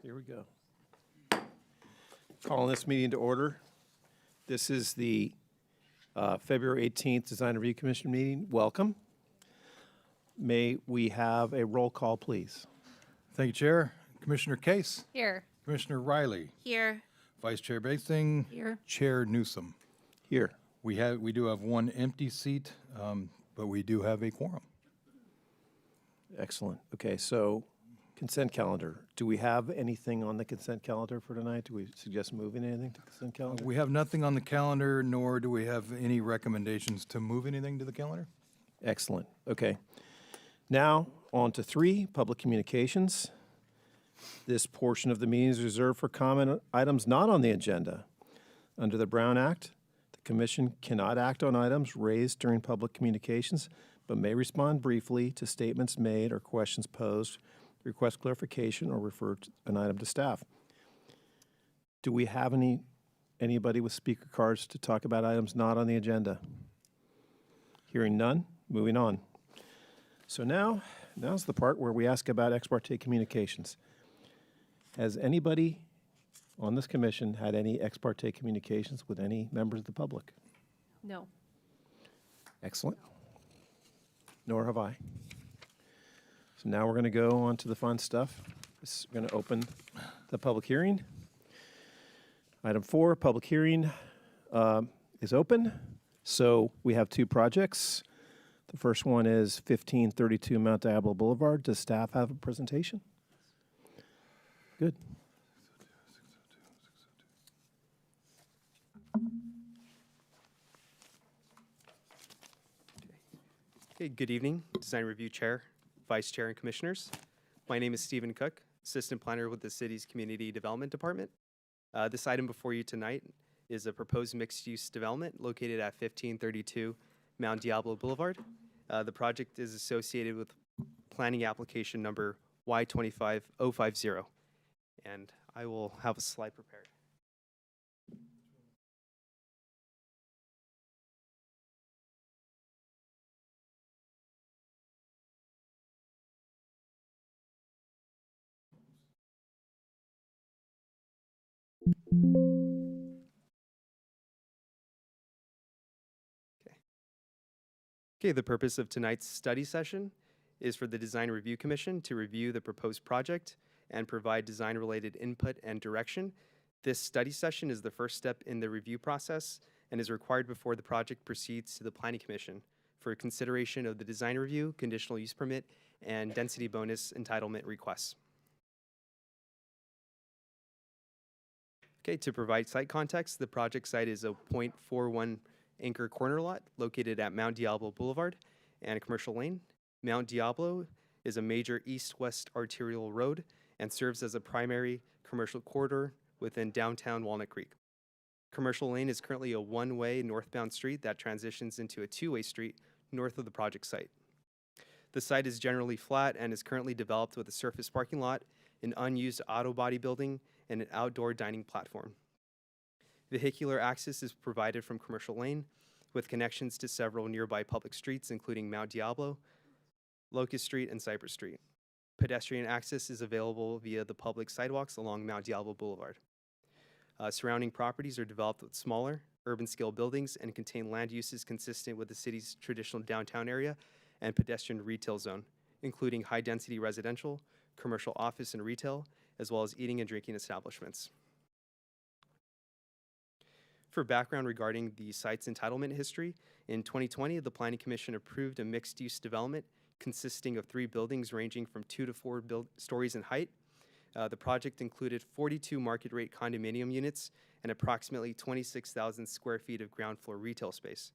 Here we go. Calling this meeting to order. This is the February 18th Design Review Commission meeting. Welcome. May we have a roll call, please? Thank you, Chair. Commissioner Case. Here. Commissioner Riley. Here. Vice Chair Basing. Here. Chair Newsom. Here. We do have one empty seat, but we do have a quorum. Excellent. Okay, so consent calendar. Do we have anything on the consent calendar for tonight? Do we suggest moving anything to consent calendar? We have nothing on the calendar, nor do we have any recommendations to move anything to the calendar. Excellent. Okay. Now, on to 3, public communications. This portion of the meeting is reserved for comment items not on the agenda. Under the Brown Act, the Commission cannot act on items raised during public communications, but may respond briefly to statements made or questions posed, request clarification, or refer an item to staff. Do we have anybody with speaker cards to talk about items not on the agenda? Hearing none, moving on. So now's the part where we ask about ex parte communications. Has anybody on this commission had any ex parte communications with any members of the public? No. Excellent. Nor have I. So now we're going to go on to the fun stuff. We're going to open the public hearing. Item 4, public hearing is open. So we have 2 projects. The first one is 1532 Mount Diablo Boulevard. Does staff have a presentation? Good. Okay, good evening, Design Review Chair, Vice Chair, and Commissioners. My name is Stephen Cook, Assistant Planner with the City's Community Development Department. This item before you tonight is a proposed mixed-use development located at 1532 Mount Diablo Boulevard. The project is associated with planning application number Y25050. And I will have a slide prepared. Okay, the purpose of tonight's study session is for the Design Review Commission to review the proposed project and provide design-related input and direction. This study session is the first step in the review process and is required before the project proceeds to the Planning Commission for consideration of the design review, conditional use permit, and density bonus entitlement requests. Okay, to provide site context, the project site is a .41 acre corner lot located at Mount Diablo Boulevard and Commercial Lane. Mount Diablo is a major east-west arterial road and serves as a primary commercial corridor within downtown Walnut Creek. Commercial Lane is currently a one-way northbound street that transitions into a two-way street north of the project site. The site is generally flat and is currently developed with a surface parking lot, an unused auto body building, and an outdoor dining platform. Vehicular access is provided from Commercial Lane with connections to several nearby public streets, including Mount Diablo, Locust Street, and Cypress Street. Pedestrian access is available via the public sidewalks along Mount Diablo Boulevard. Surrounding properties are developed with smaller, urban-scale buildings and contain land uses consistent with the city's traditional downtown area and pedestrian retail zone, including high-density residential, commercial office and retail, as well as eating and drinking establishments. For background regarding the site's entitlement history, in 2020, the Planning Commission approved a mixed-use development consisting of 3 buildings ranging from 2 to 4 stories in height. The project included 42 market-rate condominium units and approximately 26,000 square feet of ground floor retail space.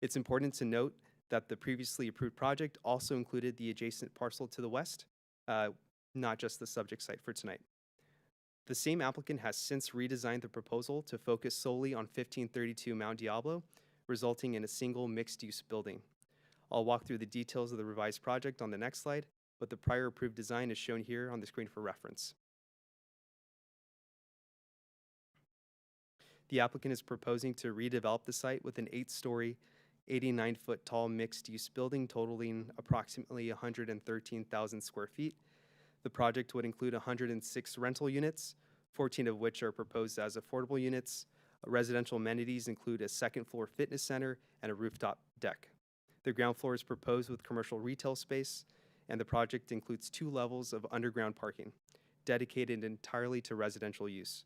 It's important to note that the previously approved project also included the adjacent parcel to the west, not just the subject site for tonight. The same applicant has since redesigned the proposal to focus solely on 1532 Mount Diablo, resulting in a single mixed-use building. I'll walk through the details of the revised project on the next slide, but the prior approved design is shown here on the screen for reference. The applicant is proposing to redevelop the site with an 8-story, 89-foot tall mixed-use building totaling approximately 113,000 square feet. The project would include 106 rental units, 14 of which are proposed as affordable units. Residential amenities include a second-floor fitness center and a rooftop deck. The ground floor is proposed with commercial retail space, and the project includes 2 levels of underground parking, dedicated entirely to residential use.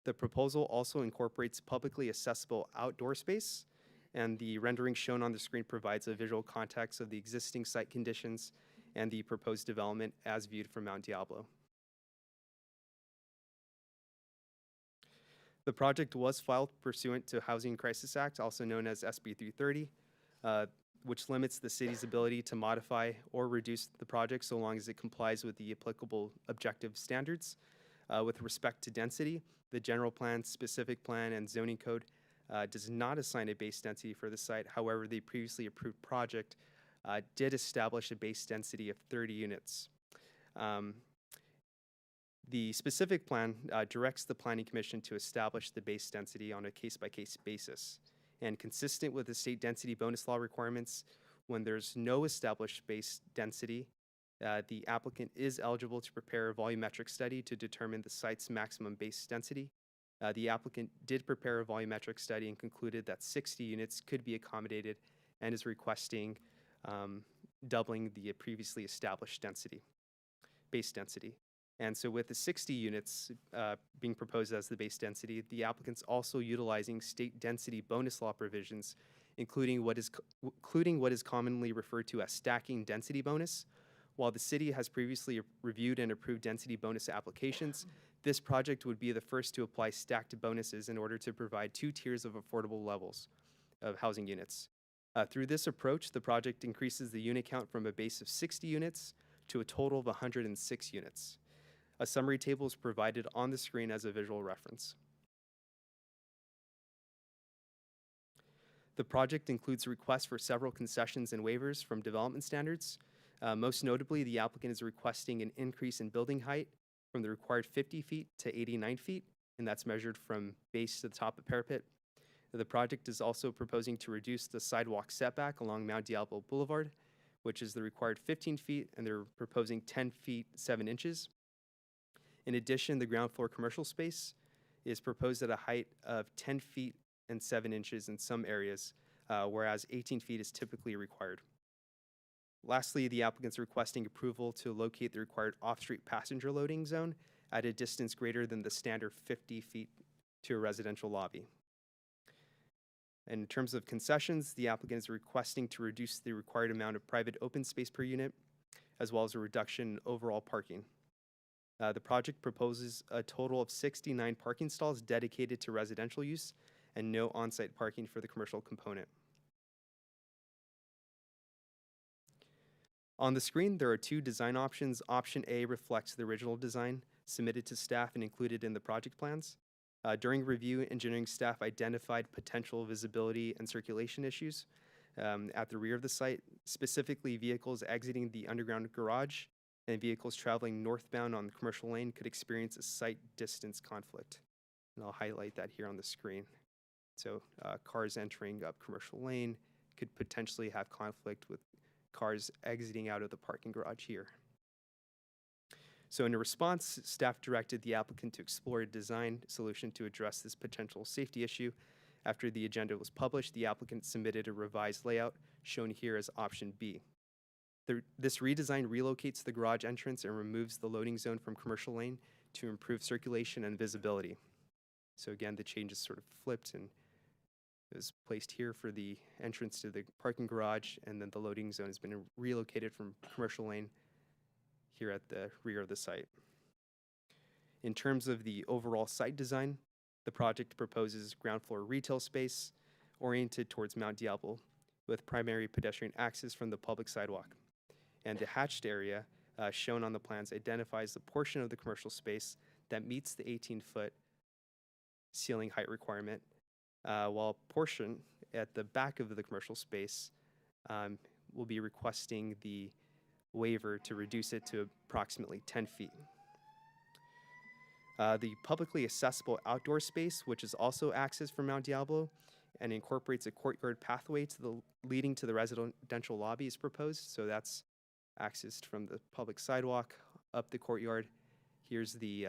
The proposal also incorporates publicly accessible outdoor space, and the rendering shown on the screen provides a visual context of the existing site conditions and the proposed development as viewed from Mount Diablo. The project was filed pursuant to Housing Crisis Act, also known as SB 330, which limits the city's ability to modify or reduce the project so long as it complies with the applicable objective standards. With respect to density, the general plan, specific plan, and zoning code does not assign a base density for the site. However, the previously approved project did establish a base density of 30 units. The specific plan directs the Planning Commission to establish the base density on a case-by-case basis. And consistent with the state density bonus law requirements, when there's no established base density, the applicant is eligible to prepare a volumetric study to determine the site's maximum base density. The applicant did prepare a volumetric study and concluded that 60 units could be accommodated and is requesting doubling the previously established density, base density. And so with the 60 units being proposed as the base density, the applicant's also utilizing state density bonus law provisions, including what is commonly referred to as stacking density bonus. While the city has previously reviewed and approved density bonus applications, this project would be the first to apply stacked bonuses in order to provide 2 tiers of affordable levels of housing units. Through this approach, the project increases the unit count from a base of 60 units to a total of 106 units. A summary table is provided on the screen as a visual reference. The project includes requests for several concessions and waivers from development standards. Most notably, the applicant is requesting an increase in building height from the required 50 feet to 89 feet, and that's measured from base to the top of parapet. The project is also proposing to reduce the sidewalk setback along Mount Diablo Boulevard, which is the required 15 feet, and they're proposing 10 feet 7 inches. In addition, the ground floor commercial space is proposed at a height of 10 feet and 7 inches in some areas, whereas 18 feet is typically required. Lastly, the applicant's requesting approval to locate the required off-street passenger loading zone at a distance greater than the standard 50 feet to a residential lobby. In terms of concessions, the applicant is requesting to reduce the required amount of private open space per unit, as well as a reduction in overall parking. The project proposes a total of 69 parking stalls dedicated to residential use and no on-site parking for the commercial component. On the screen, there are 2 design options. Option A reflects the original design submitted to staff and included in the project plans. During review, engineering staff identified potential visibility and circulation issues at the rear of the site, specifically vehicles exiting the underground garage and vehicles traveling northbound on the commercial lane could experience a site distance conflict. And I'll highlight that here on the screen. So cars entering up commercial lane could potentially have conflict with cars exiting out of the parking garage here. So in a response, staff directed the applicant to explore a design solution to address this potential safety issue. After the agenda was published, the applicant submitted a revised layout shown here as option B. This redesign relocates the garage entrance and removes the loading zone from commercial lane to improve circulation and visibility. So again, the change is sort of flipped and is placed here for the entrance to the parking garage, and then the loading zone has been relocated from commercial lane here at the rear of the site. In terms of the overall site design, the project proposes ground floor retail space oriented towards Mount Diablo with primary pedestrian access from the public sidewalk. And the hatched area shown on the plans identifies the portion of the commercial space that meets the 18-foot ceiling height requirement, while a portion at the back of the commercial space will be requesting the waiver to reduce it to approximately 10 feet. The publicly accessible outdoor space, which is also accessed from Mount Diablo and incorporates a courtyard pathway leading to the residential lobby, is proposed. So that's accessed from the public sidewalk up the courtyard. Here's the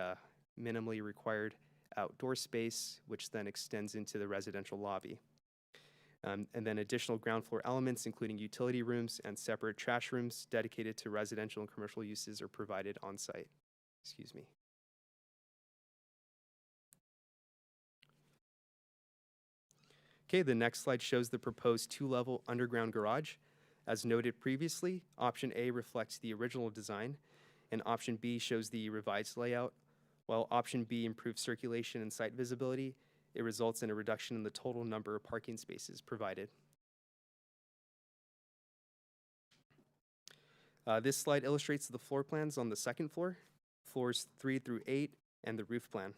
minimally required outdoor space, which then extends into the residential lobby. And then additional ground floor elements, including utility rooms and separate trash rooms dedicated to residential and commercial uses, are provided on site. Excuse me. Okay, the next slide shows the proposed two-level underground garage. As noted previously, option A reflects the original design, and option B shows the revised layout. While option B improves circulation and site visibility, it results in a reduction in the total number of parking spaces provided. This slide illustrates the floor plans on the second floor, floors 3 through 8, and the roof plan.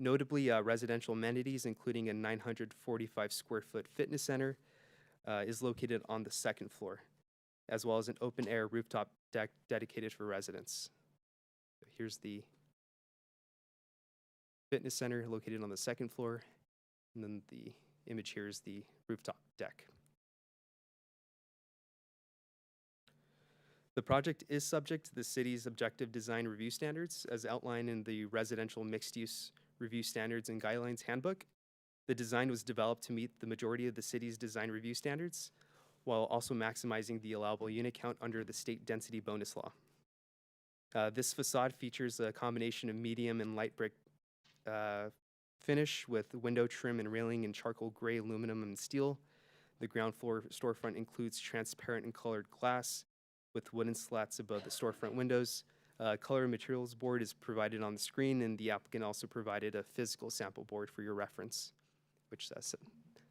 Notably, residential amenities, including a 945 square foot fitness center, is located on the second floor, as well as an open air rooftop deck dedicated for residents. Here's the fitness center located on the second floor, and then the image here is the rooftop deck. The project is subject to the city's objective design review standards as outlined in the Residential Mixed Use Review Standards and Guidelines Handbook. The design was developed to meet the majority of the city's design review standards, while also maximizing the allowable unit count under the state density bonus law. This facade features a combination of medium and light brick finish with window trim and railing in charcoal gray aluminum and steel. The ground floor storefront includes transparent and colored glass with wooden slats above the storefront windows. Color and materials board is provided on the screen, and the applicant also provided a physical sample board for your reference, which the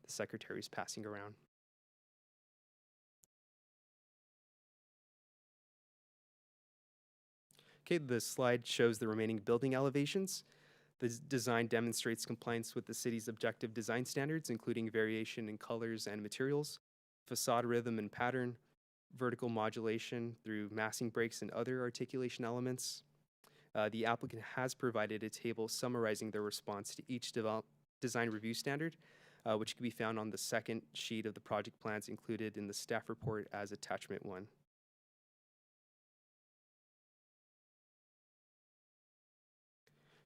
secretary is passing around. Okay, this slide shows the remaining building elevations. The design demonstrates compliance with the city's objective design standards, including variation in colors and materials, facade rhythm and pattern, vertical modulation through massing breaks and other articulation elements. The applicant has provided a table summarizing their response to each design review standard, which can be found on the second sheet of the project plans included in the staff report as attachment 1.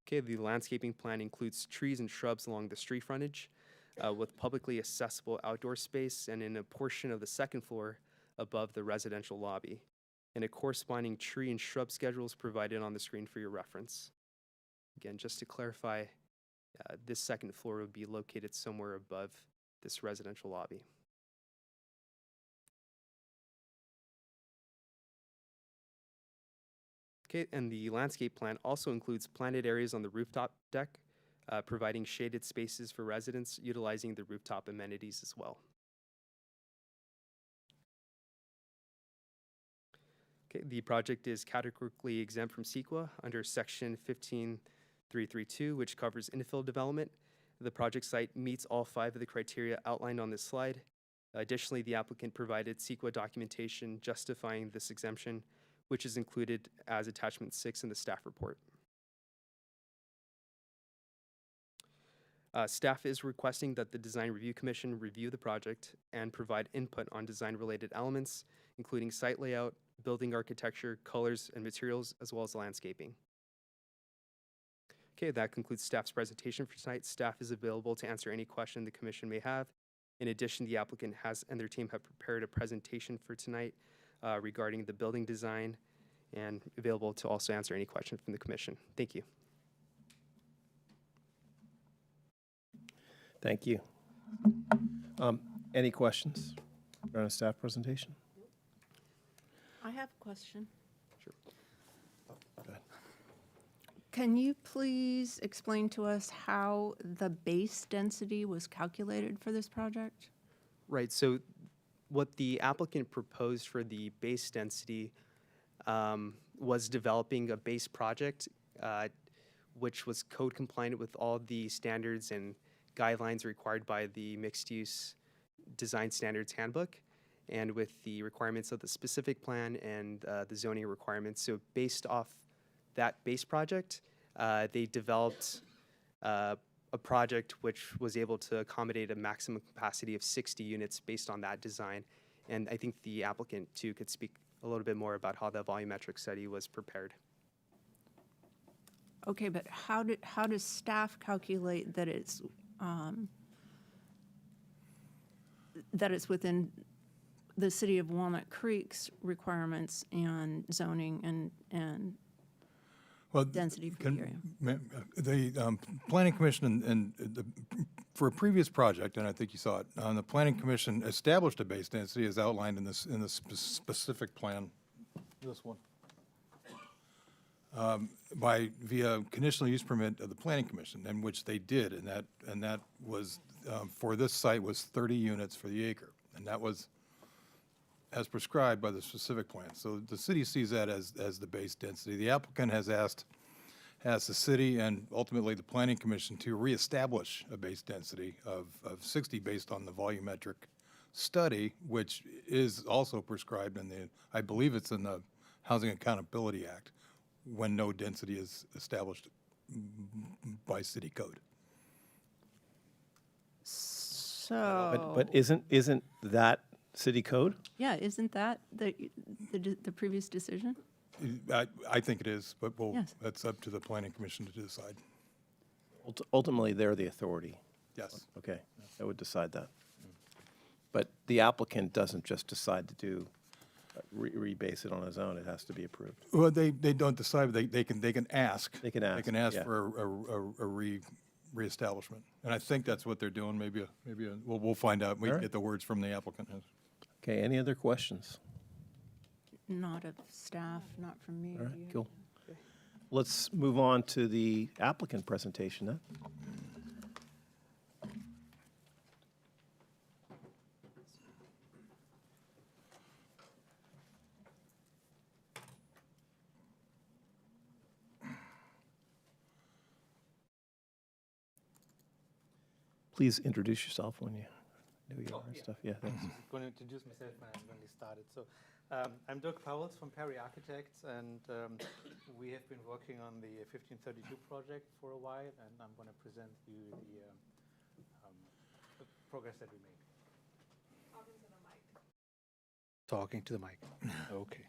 Okay, the landscaping plan includes trees and shrubs along the street frontage with publicly accessible outdoor space and in a portion of the second floor above the residential lobby. And a corresponding tree and shrub schedule is provided on the screen for your reference. Again, just to clarify, this second floor would be located somewhere above this residential lobby. Okay, and the landscape plan also includes planted areas on the rooftop deck, providing shaded spaces for residents utilizing the rooftop amenities as well. Okay, the project is categorically exempt from CEQA under section 15332, which covers infill development. The project site meets all 5 of the criteria outlined on this slide. Additionally, the applicant provided CEQA documentation justifying this exemption, which is included as attachment 6 in the staff report. Staff is requesting that the Design Review Commission review the project and provide input on design-related elements, including site layout, building architecture, colors and materials, as well as landscaping. Okay, that concludes staff's presentation for tonight. Staff is available to answer any question the commission may have. In addition, the applicant and their team have prepared a presentation for tonight regarding the building design and available to also answer any questions from the commission. Thank you. Thank you. Any questions around a staff presentation? I have a question. Sure. Go ahead. Can you please explain to us how the base density was calculated for this project? Right, so what the applicant proposed for the base density was developing a base project which was code compliant with all the standards and guidelines required by the Mixed Use Design Standards Handbook and with the requirements of the specific plan and the zoning requirements. So based off that base project, they developed a project which was able to accommodate a maximum capacity of 60 units based on that design. And I think the applicant too could speak a little bit more about how the volumetric study was prepared. Okay, but how does staff calculate that it's within the city of Walnut Creek's requirements and zoning and Well, density for the area? The Planning Commission for a previous project, and I think you saw it, the Planning Commission established a base density as outlined in this specific plan, this one, via conditional use permit of the Planning Commission, and which they did, and that was for this site was 30 units for the acre, and that was as prescribed by the specific plan. So the city sees that as the base density. The applicant has asked the city and ultimately the Planning Commission to reestablish a base density of 60 based on the volumetric study, which is also prescribed in I believe it's in the Housing Accountability Act, when no density is established by city code. So. But isn't that city code? Yeah, isn't that the previous decision? I think it is, but Yes. that's up to the Planning Commission to decide. Ultimately, they're the authority. Yes. Okay, that would decide that. But the applicant doesn't just decide to do, rebase it on his own. It has to be approved. Well, they don't decide, but they can ask. They can ask, They can ask yeah. for a reestablishment. And I think that's what they're doing, maybe we'll find out. We All can right. get the words from the applicant. Okay, any other questions? Not of staff, not from me. All Do right, you- cool. Let's move on to the applicant presentation then. Please introduce yourself when you know who you are and stuff. Yeah, thanks. I'm going to introduce myself when we started. So I'm Dirk Powells from Perry Architects, and we have been working on the 1532 project for a while, and I'm going to present you the progress that we made. Talking to the mic. Okay.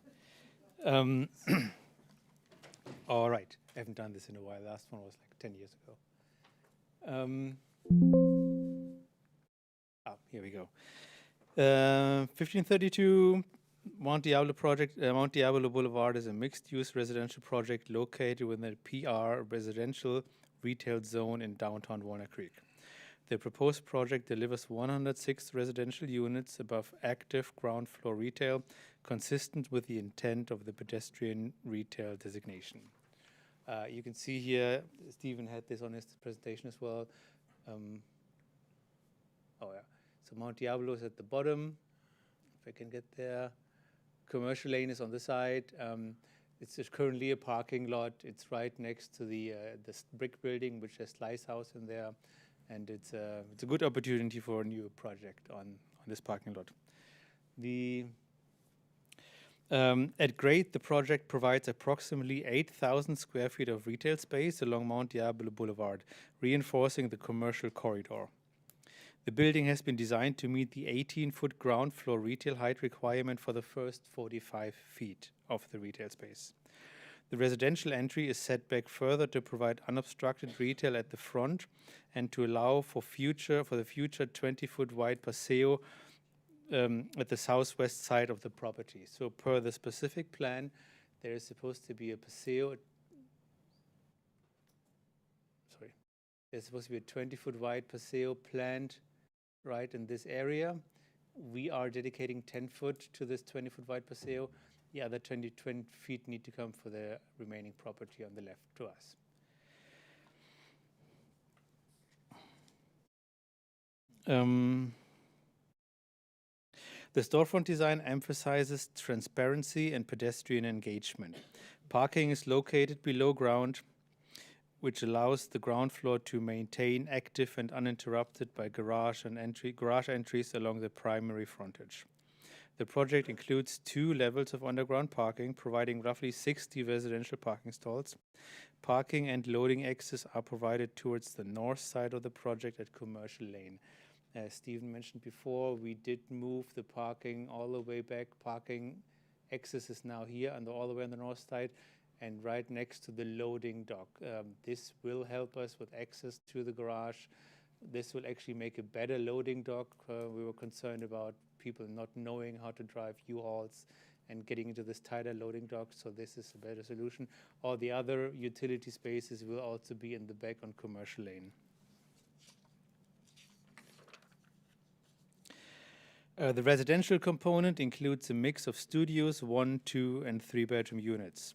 All right. I haven't done this in a while. Last one was like 10 years ago. Here we go. 1532 Mount Diablo project. Mount Diablo Boulevard is a mixed-use residential project located within a PR residential retail zone in downtown Walnut Creek. The proposed project delivers 106 residential units above active ground floor retail, consistent with the intent of the pedestrian retail designation. You can see here, Stephen had this on his presentation as well. So Mount Diablo is at the bottom, if I can get there. Commercial lane is on the side. It's just currently a parking lot. It's right next to the this brick building, which has Slice House in there. And it's a good opportunity for a new project on this parking lot. At grade, the project provides approximately 8,000 square feet of retail space along Mount Diablo Boulevard, reinforcing the commercial corridor. The building has been designed to meet the 18-foot ground floor retail height requirement for the first 45 feet of the retail space. The residential entry is set back further to provide unobstructed retail at the front and to allow for the future 20-foot wide paseo at the southwest side of the property. So per the specific plan, there is supposed to be a paseo. There's supposed to be a 20-foot wide paseo planned right in this area. We are dedicating 10 foot to this 20-foot wide paseo. The other 20 feet need to come for the remaining property on the left to us. The storefront design emphasizes transparency and pedestrian engagement. Parking is located below ground, which allows the ground floor to maintain active and uninterrupted by garage entries along the primary frontage. The project includes 2 levels of underground parking, providing roughly 60 residential parking stalls. Parking and loading access are provided towards the north side of the project at Commercial Lane. As Stephen mentioned before, we did move the parking all the way back. Parking access is now here and all the way on the north side, and right next to the loading dock. This will help us with access to the garage. This will actually make a better loading dock. We were concerned about people not knowing how to drive U-Hauls and getting into this tighter loading dock, so this is a better solution. All the other utility spaces will also be in the back on commercial lane. The residential component includes a mix of studios, 1, 2, and 3-bedroom units.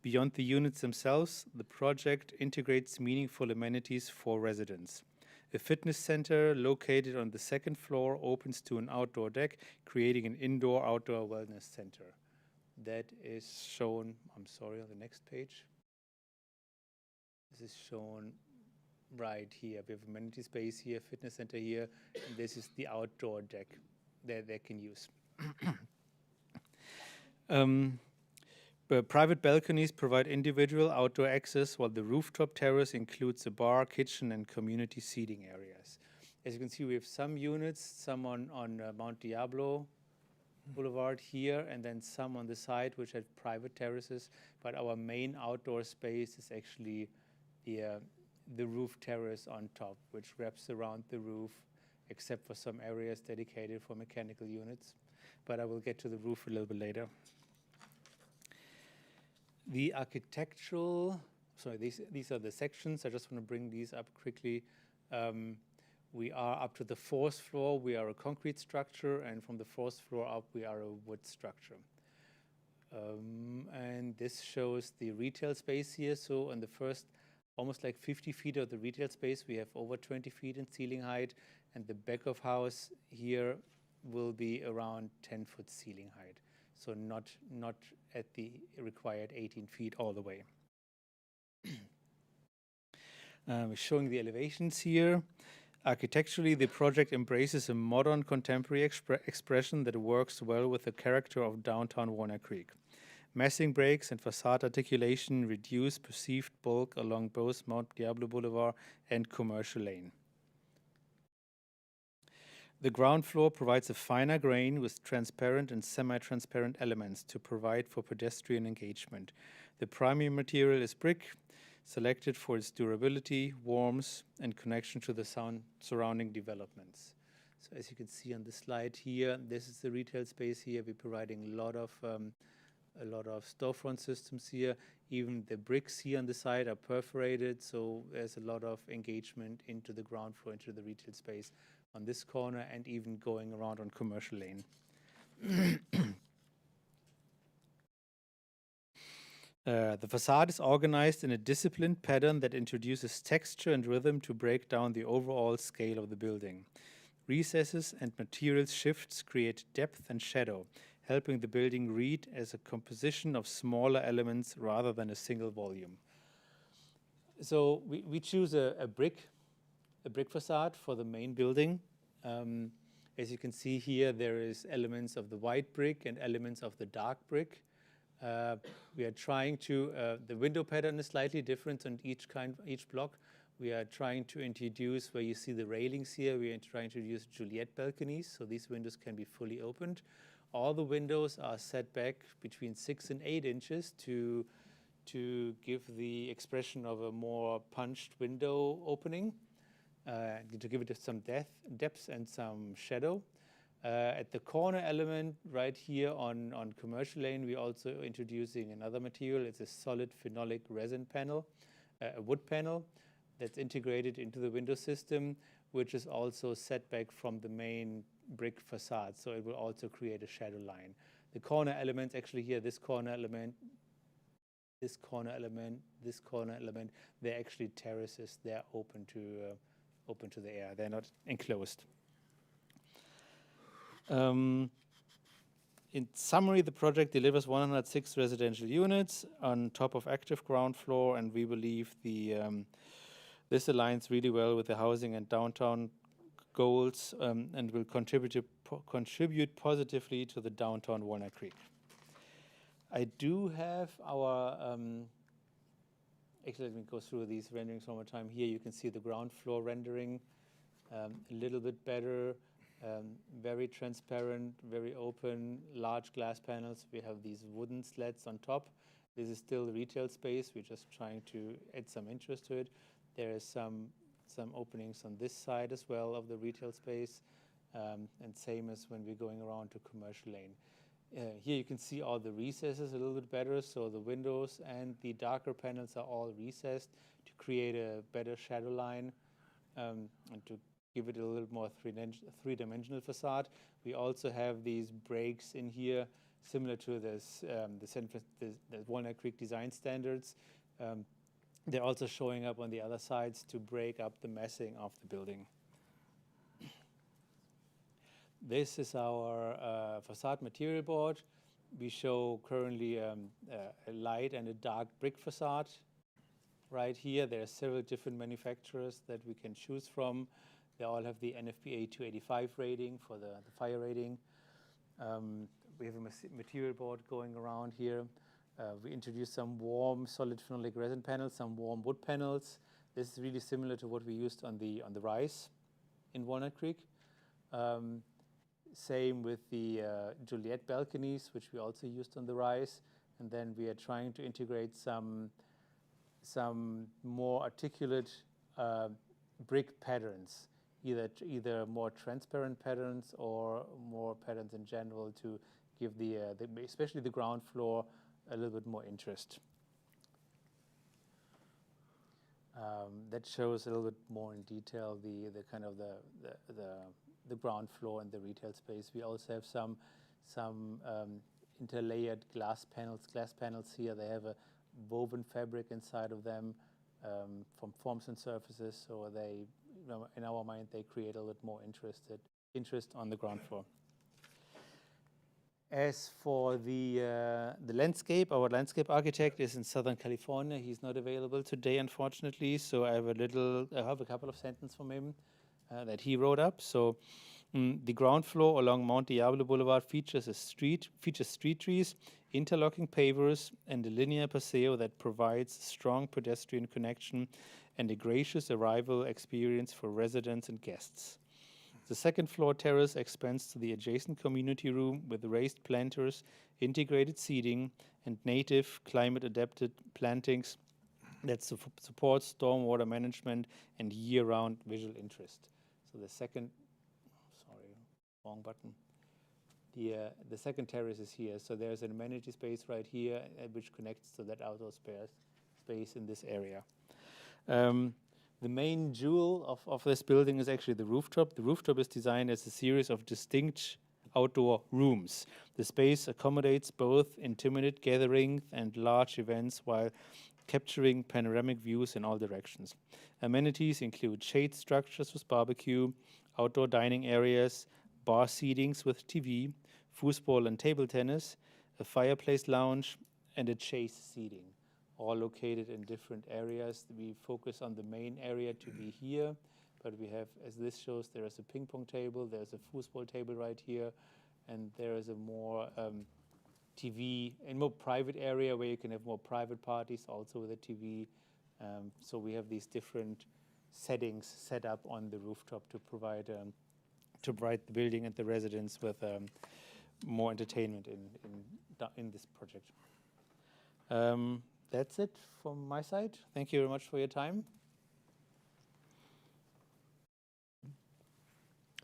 Beyond the units themselves, the project integrates meaningful amenities for residents. A fitness center located on the second floor opens to an outdoor deck, creating an indoor-outdoor wellness center. That is shown, I'm sorry, on the next page. This is shown right here. We have amenity space here, fitness center here, and this is the outdoor deck that they can use. Private balconies provide individual outdoor access, while the rooftop terrace includes a bar, kitchen, and community seating areas. As you can see, we have some units, some on Mount Diablo Boulevard here, and then some on the side which have private terraces. But our main outdoor space is actually the roof terrace on top, which wraps around the roof, except for some areas dedicated for mechanical units. But I will get to the roof a little bit later. The architectural, sorry, these are the sections. I just want to bring these up quickly. We are up to the 4th floor. We are a concrete structure, and from the 4th floor up, we are a wood structure. And this shows the retail space here. So on the first, almost like 50 feet of the retail space, we have over 20 feet in ceiling height, and the back of house here will be around 10-foot ceiling height. So not at the required 18 feet all the way. We're showing the elevations here. Architecturally, the project embraces a modern contemporary expression that works well with the character of downtown Walnut Creek. Massing breaks and facade articulation reduce perceived bulk along both Mount Diablo Boulevard and Commercial Lane. The ground floor provides a finer grain with transparent and semi-transparent elements to provide for pedestrian engagement. The primary material is brick, selected for its durability, warmth, and connection to the surrounding developments. So as you can see on the slide here, this is the retail space here. We're providing a lot of storefront systems here. Even the bricks here on the side are perforated, so there's a lot of engagement into the ground floor, into the retail space on this corner, and even going around on Commercial Lane. The facade is organized in a disciplined pattern that introduces texture and rhythm to break down the overall scale of the building. Recesses and material shifts create depth and shadow, helping the building read as a composition of smaller elements rather than a single volume. So we choose a brick facade for the main building. As you can see here, there is elements of the white brick and elements of the dark brick. We are trying to, the window pattern is slightly different on each block. We are trying to introduce, where you see the railings here, we are trying to use Juliet balconies, so these windows can be fully opened. All the windows are set back between 6 and 8 inches to give the expression of a more punched window opening, to give it some depth and some shadow. At the corner element right here on Commercial Lane, we're also introducing another material. It's a solid phenolic resin panel, a wood panel that's integrated into the window system, which is also set back from the main brick facade, so it will also create a shadow line. The corner elements, actually here, this corner element, this corner element, this corner element, they're actually terraces. They're open to the air. They're not enclosed. In summary, the project delivers 106 residential units on top of active ground floor, and we believe this aligns really well with the housing and downtown goals, and will contribute positively to the downtown Walnut Creek. I do have our, actually let me go through these renderings one more time. Here you can see the ground floor rendering, a little bit better, very transparent, very open, large glass panels. We have these wooden slats on top, This is still retail space. We're just trying to add some interest to it. There is some openings on this side as well of the retail space, and same as when we're going around to Commercial Lane. Here you can see all the recesses a little bit better, so the windows and the darker panels are all recessed to create a better shadow line, and to give it a little more three-dimensional facade. We also have these breaks in here, similar to this the Walnut Creek design standards. They're also showing up on the other sides to break up the massing of the building. This is our facade material board. We show currently a light and a dark brick facade. Right here, there are several different manufacturers that we can choose from. They all have the NFPA 285 rating for the fire rating. We have a material board going around here. We introduced some warm solid phenolic resin panels, some warm wood panels. This is really similar to what we used on the rise in Walnut Creek. Same with the Juliet balconies, which we also used on the rise. And then we are trying to integrate some more articulate brick patterns, either more transparent patterns or more patterns in general to give especially the ground floor a little bit more interest. That shows a little bit more in detail the kind of the ground floor and the retail space. We also have some interlayered glass panels here. They have a woven fabric inside of them from forms and surfaces, so they, in our mind, they create a little more interest on the ground floor. As for the landscape, our landscape architect is in Southern California. He's not available today, unfortunately, so I have a couple of sentences from him that he wrote up. So the ground floor along Mount Diablo Boulevard features street trees, interlocking pavers, and a linear paseo that provides strong pedestrian connection and a gracious arrival experience for residents and guests. The second floor terrace expands to the adjacent community room with raised planters, integrated seating, and native climate-adapted plantings that support stormwater management and year-round visual interest. So the second, wrong button. The second terrace is here. So there's an amenity space right here, which connects to that outdoor space in this area. The main jewel of this building is actually the rooftop. The rooftop is designed as a series of distinct outdoor rooms. The space accommodates both intimate gatherings and large events while capturing panoramic views in all directions. Amenities include shade structures with barbecue, outdoor dining areas, bar seatings with TV, foosball and table tennis, a fireplace lounge, and a chase seating, all located in different areas. We focus on the main area to be here, but we have, as this shows, there is a ping pong table, there's a foosball table right here, and there is a more TV and more private area where you can have more private parties also with a TV. So we have these different settings set up on the rooftop to provide the building and the residents with more entertainment in this project. That's it from my side. Thank you very much for your time.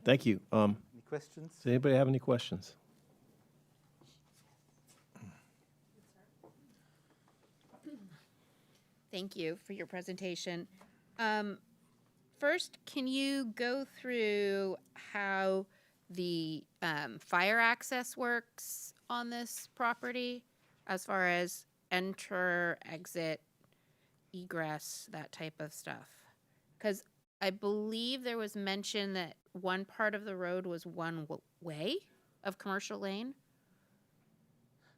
Thank you. Any questions? Does anybody have any questions? Thank you for your presentation. First, can you go through how the fire access works on this property as far as enter, exit, egress, that type of stuff? Because I believe there was mention that one part of the road was one way of Commercial Lane.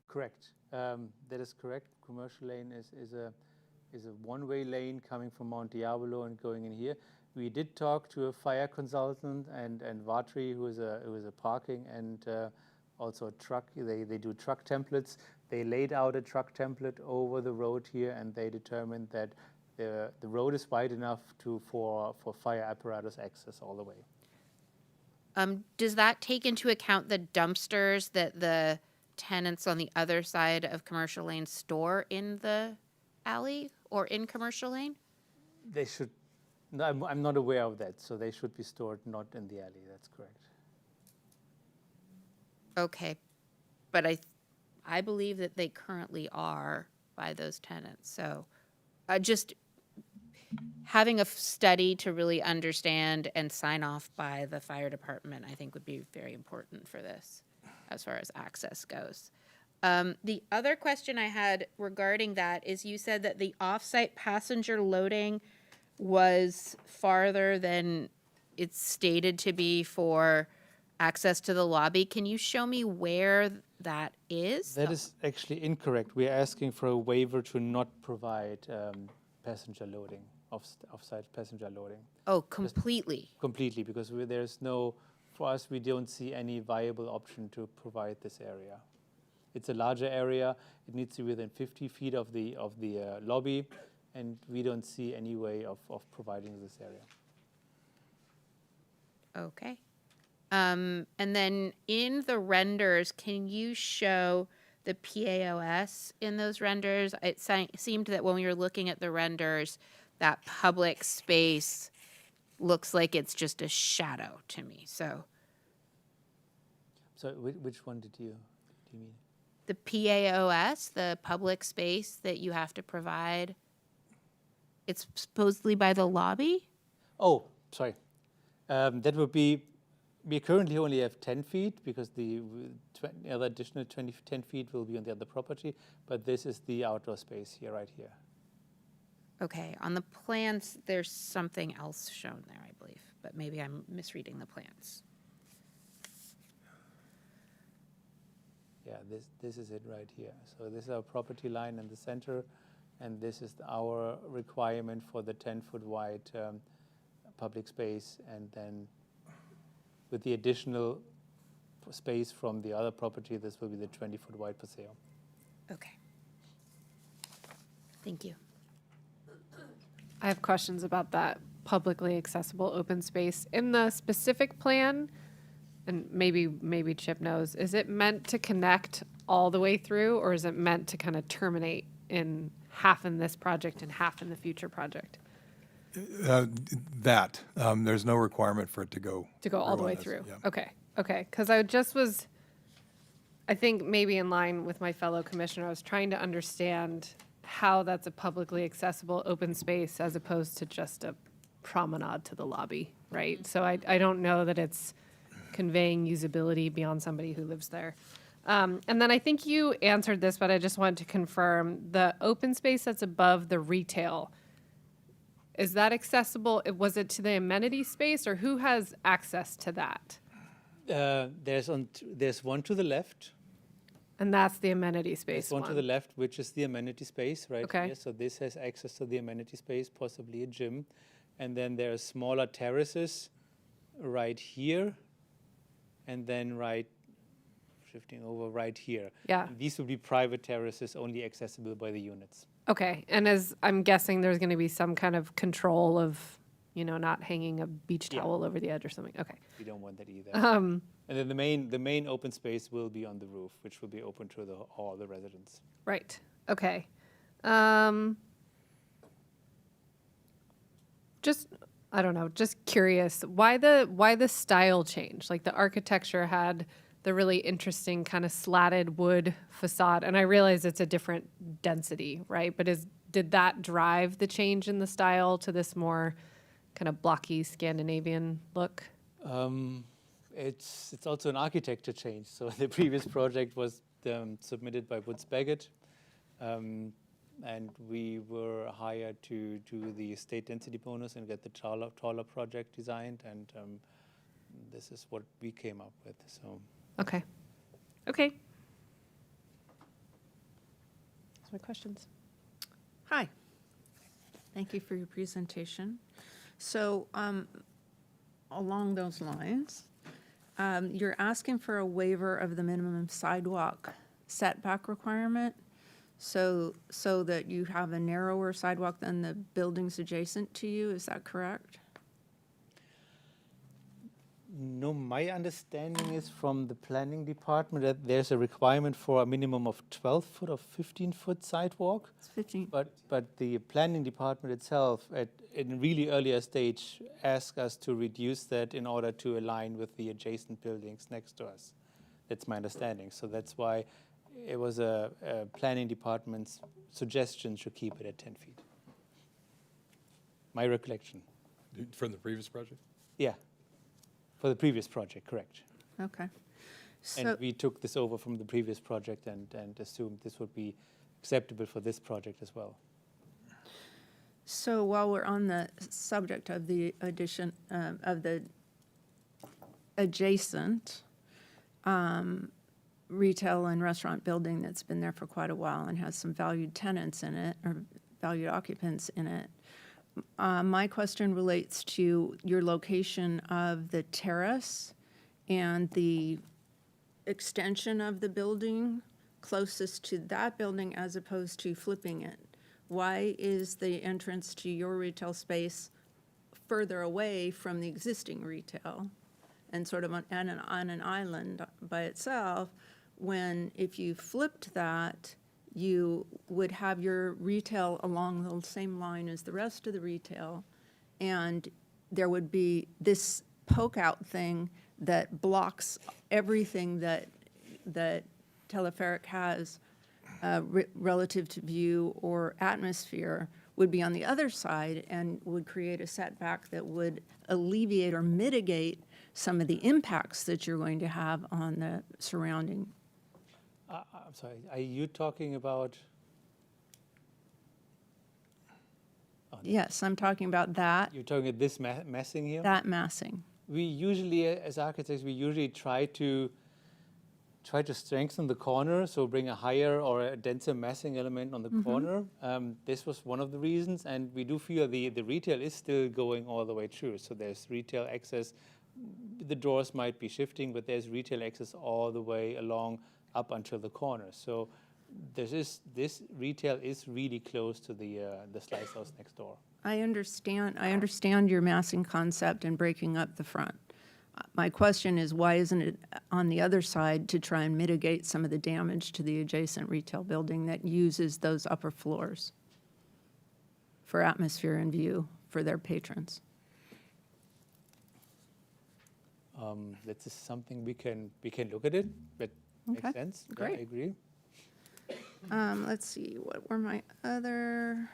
Correct. That is correct. Commercial Lane is a one-way lane coming from Mount Diablo and going in here. We did talk to a fire consultant and Vatri, who is a parking and also a truck. They do truck templates. They laid out a truck template over the road here, and they determined that the road is wide enough for fire apparatus access all the way. Does that take into account the dumpsters that the tenants on the other side of Commercial Lane store in the alley or in Commercial Lane? They should, no, I'm not aware of that, so they should be stored not in the alley, that's correct. Okay, but I believe that they currently are by those tenants, so just having a study to really understand and sign off by the fire department, I think would be very important for this, as far as access goes. The other question I had regarding that is you said that the off-site passenger loading was farther than it's stated to be for access to the lobby. Can you show me where that is? That is actually incorrect. We are asking for a waiver to not provide passenger loading, off-site passenger loading. Oh, completely. Completely, because there's no, for us, we don't see any viable option to provide this area. It's a larger area. It needs to be within 50 feet of the lobby, and we don't see any way of providing this area. Okay. And then in the renders, can you show the PAOS in those renders? It seemed that when we were looking at the renders, that public space looks like it's just a shadow to me. So So which one do you mean? the PAOS, the public space that you have to provide, it's supposedly by the lobby? Oh, sorry. That would be, we currently only have 10 feet because the other additional 10 feet will be on the other property, but this is the outdoor space here, right here. Okay, on the plans, there's something else shown there, I believe, but maybe I'm misreading the plans. Yeah, this is it right here. So this is our property line in the center, and this is our requirement for the 10-foot wide public space, and then with the additional space from the other property, this will be the 20-foot wide paseo. Okay. Thank you. I have questions about that publicly accessible open space. In the specific plan, and maybe Chip knows, is it meant to connect all the way through, or is it meant to kind of terminate in half in this project and half in the future project? There's no requirement for it to go. To go all the on way this, through? yeah. Okay. Because I just was, I think maybe in line with my fellow commissioner, I was trying to understand how that's a publicly accessible open space as opposed to just a promenade to the lobby, right? So I don't know that it's conveying usability beyond somebody who lives there. And then I think you answered this, but I just wanted to confirm, the open space that's above the retail, is that accessible? Was it to the amenity space, or who has access to that? There's one to the left. And that's the amenity space There's one to the left, which is the amenity space right Okay. here. So this has access to the amenity space, possibly a gym. And then there are smaller terraces right here, and then shifting over right here. Yeah. And these will be private terraces, only accessible by the units. Okay, and as I'm guessing there's going to be some kind of control of, not hanging a beach Yeah. towel over the edge or something. Okay. We don't want that either. And then the main open space will be on the roof, which will be open to all the residents. Right. Okay. Just, I don't know, just curious, why the style change? Like, the architecture had the really interesting kind of slatted wood facade, and I realize it's a different density, right? But did that drive the change in the style to this more kind of blocky Scandinavian look? It's also an architecture change. So the previous project was submitted by Woods Baggett, and we were hired to do the state density bonus and get the taller project designed, and this is what we came up with. So. Okay. Those are my questions. Hi. Thank you for your presentation. So along those lines, you're asking for a waiver of the minimum sidewalk setback requirement so that you have a narrower sidewalk than the buildings adjacent to you. Is that correct? No, my understanding is from the planning department that there's a requirement for a minimum of 12-foot or 15-foot sidewalk. It's 15. But the planning department itself, in a really earlier stage, asked us to reduce that in order to align with the adjacent buildings next to us. That's my understanding. So that's why it was a planning department's suggestion to keep it at 10 feet. My recollection. From the previous project? Yeah, for the previous project, correct. Okay. So, And we took this over from the previous project and assumed this would be acceptable for this project as well. so while we're on the subject of the addition, of the adjacent retail and restaurant building that's been there for quite a while and has some valued tenants in it, or valued occupants in it, my question relates to your location of the terrace and the extension of the building closest to that building as opposed to flipping it. Why is the entrance to your retail space further away from the existing retail and sort of on an island by itself, when if you flipped that, you would have your retail along the same line as the rest of the retail, and there would be this poke-out thing that blocks everything that Teleferic has relative to view or atmosphere, would be on the other side and would create a setback that would alleviate or mitigate some of the impacts that you're going to have on the surrounding. I'm sorry, are you talking about? Yes, I'm talking about that, You're talking about this massing here? that massing. We usually, as architects, we usually try to strengthen the corner, so bring a higher or a denser massing element on the corner. This was one of the reasons, and we do feel the retail is still going all the way through. So there's retail access. The doors might be shifting, but there's retail access all the way along up until the corner. So this retail is really close to the slice house next door. I understand your massing concept and breaking up the front. My question is, why isn't it on the other side to try and mitigate some of the damage to the adjacent retail building that uses those upper floors for atmosphere and view for their patrons? That is something we can look at it, but Okay, makes sense. Yeah, great. I agree. Let's see, what were my other?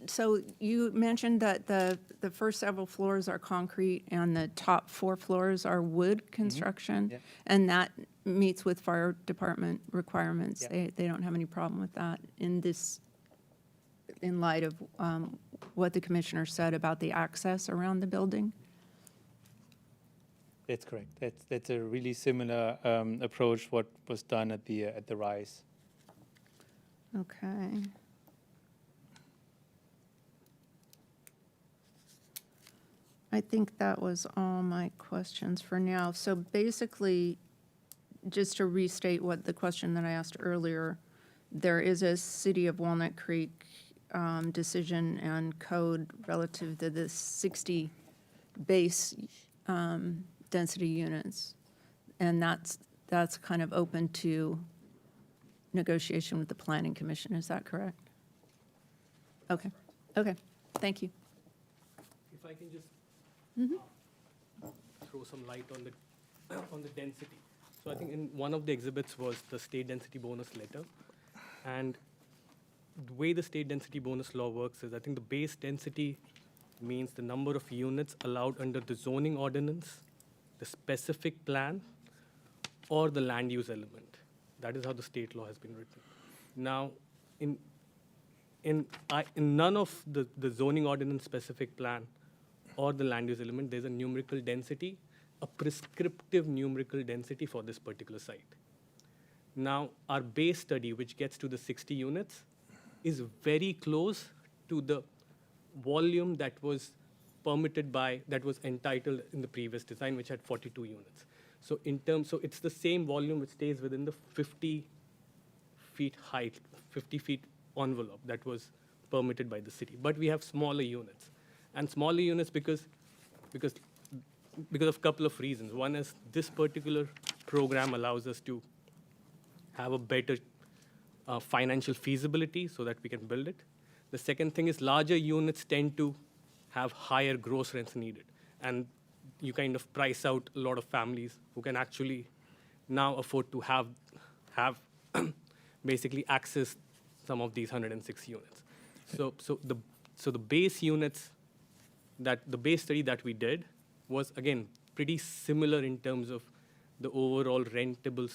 So you mentioned that the first several floors are concrete and the top 4 floors are wood construction? Yeah. And that meets with fire department requirements? Yeah. They don't have any problem with that in light of what the commissioner said about the access around the building? That's correct. That's a really similar approach what was done at the Rise. Okay. I think that was all my questions for now. So basically, just to restate what the question that I asked earlier, there is a City of Walnut Creek decision and code relative to the 60 base density units. And that's kind of open to negotiation with the Planning Commission, is that correct? Okay, okay, thank you. If I can just throw some light on the density. So I think in one of the exhibits was the state density bonus letter. And the way the state density bonus law works is I think the base density means the number of units allowed under the zoning ordinance, the specific plan, or the land use element. That is how the state law has been written. Now, in none of the zoning ordinance specific plan or the land use element, there's a numerical density, a prescriptive numerical density for this particular site. Now, our base study, which gets to the 60 units, is very close to the volume that was permitted that was entitled in the previous design, which had 42 units. So so it's the same volume which stays within the 50 feet height, 50 feet envelope that was permitted by the city. But we have smaller units. And smaller units because because of a couple of reasons. One is this particular program allows us to have a better financial feasibility so that we can build it. The second thing is larger units tend to have higher gross rents needed. And you kind of price out a lot of families who can actually now afford to have basically access some of these 106 units. So the base units, the base study that we did was, again, pretty similar in terms of the overall rentable,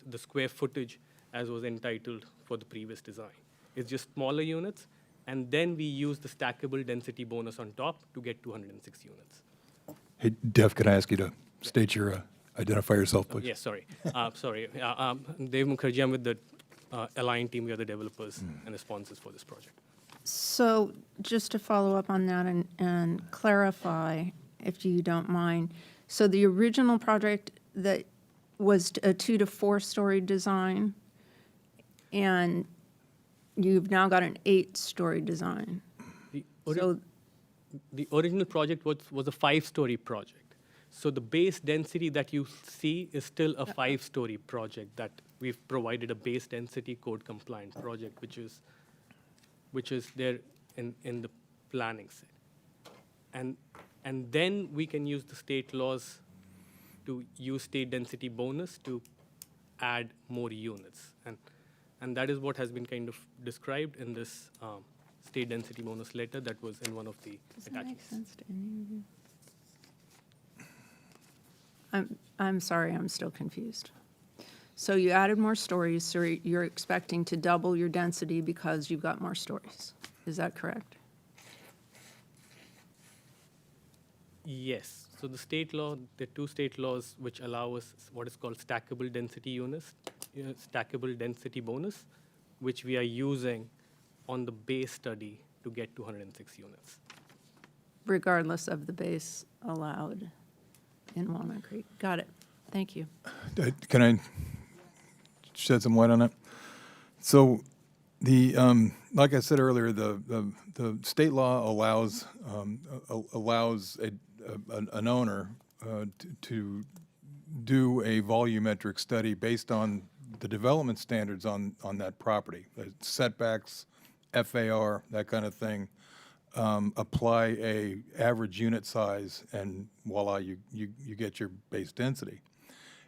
the square footage as was entitled for the previous design. It's just smaller units, and then we use the stackable density bonus on top to get 206 units. Hey, Dev, can I ask you to state your, identify yourself, please? Yes, sorry. Dev Mukherjee, I'm with the Align team. We are the developers and the sponsors for this project. So just to follow up on that and clarify, if you don't mind, so the original project that was a 2 to 4 story design, and you've now got an 8-story design. The original project was a 5-story project. So the base density that you see is still a 5-story project that we've provided a base density code compliant project, which is there in the planning set. And then we can use the state laws to use state density bonus to add more units. And that is what has been kind of described in this state density bonus letter that was in one of the Does that make attachments. sense to any of you? I'm sorry, I'm still confused. So you added more stories, so you're expecting to double your density because you've got more stories. Is that correct? Yes. So the state law, the 2 state laws which allow us what is called stackable density units, stackable density bonus, which we are using on the base study to get 206 units. Regardless of the base allowed in Walnut Creek. Got it. Thank you. Can I shed some light on that? So the, like I said earlier, the state law allows an owner to do a volumetric study based on the development standards on that property, setbacks, FAR, that kind of thing. Apply a average unit size, and voila, you get your base density.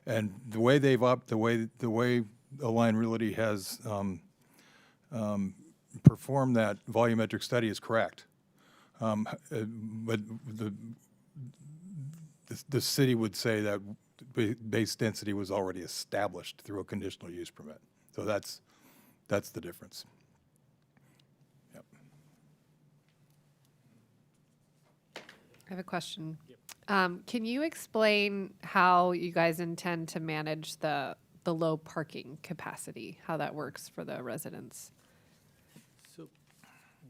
And the way the way Align Realty has performed that volumetric study is correct. But the city would say that base density was already established through a conditional use permit. So that's the difference. Yep. I have a question. Can you explain how you guys intend to manage the low parking capacity, how that works for the residents? So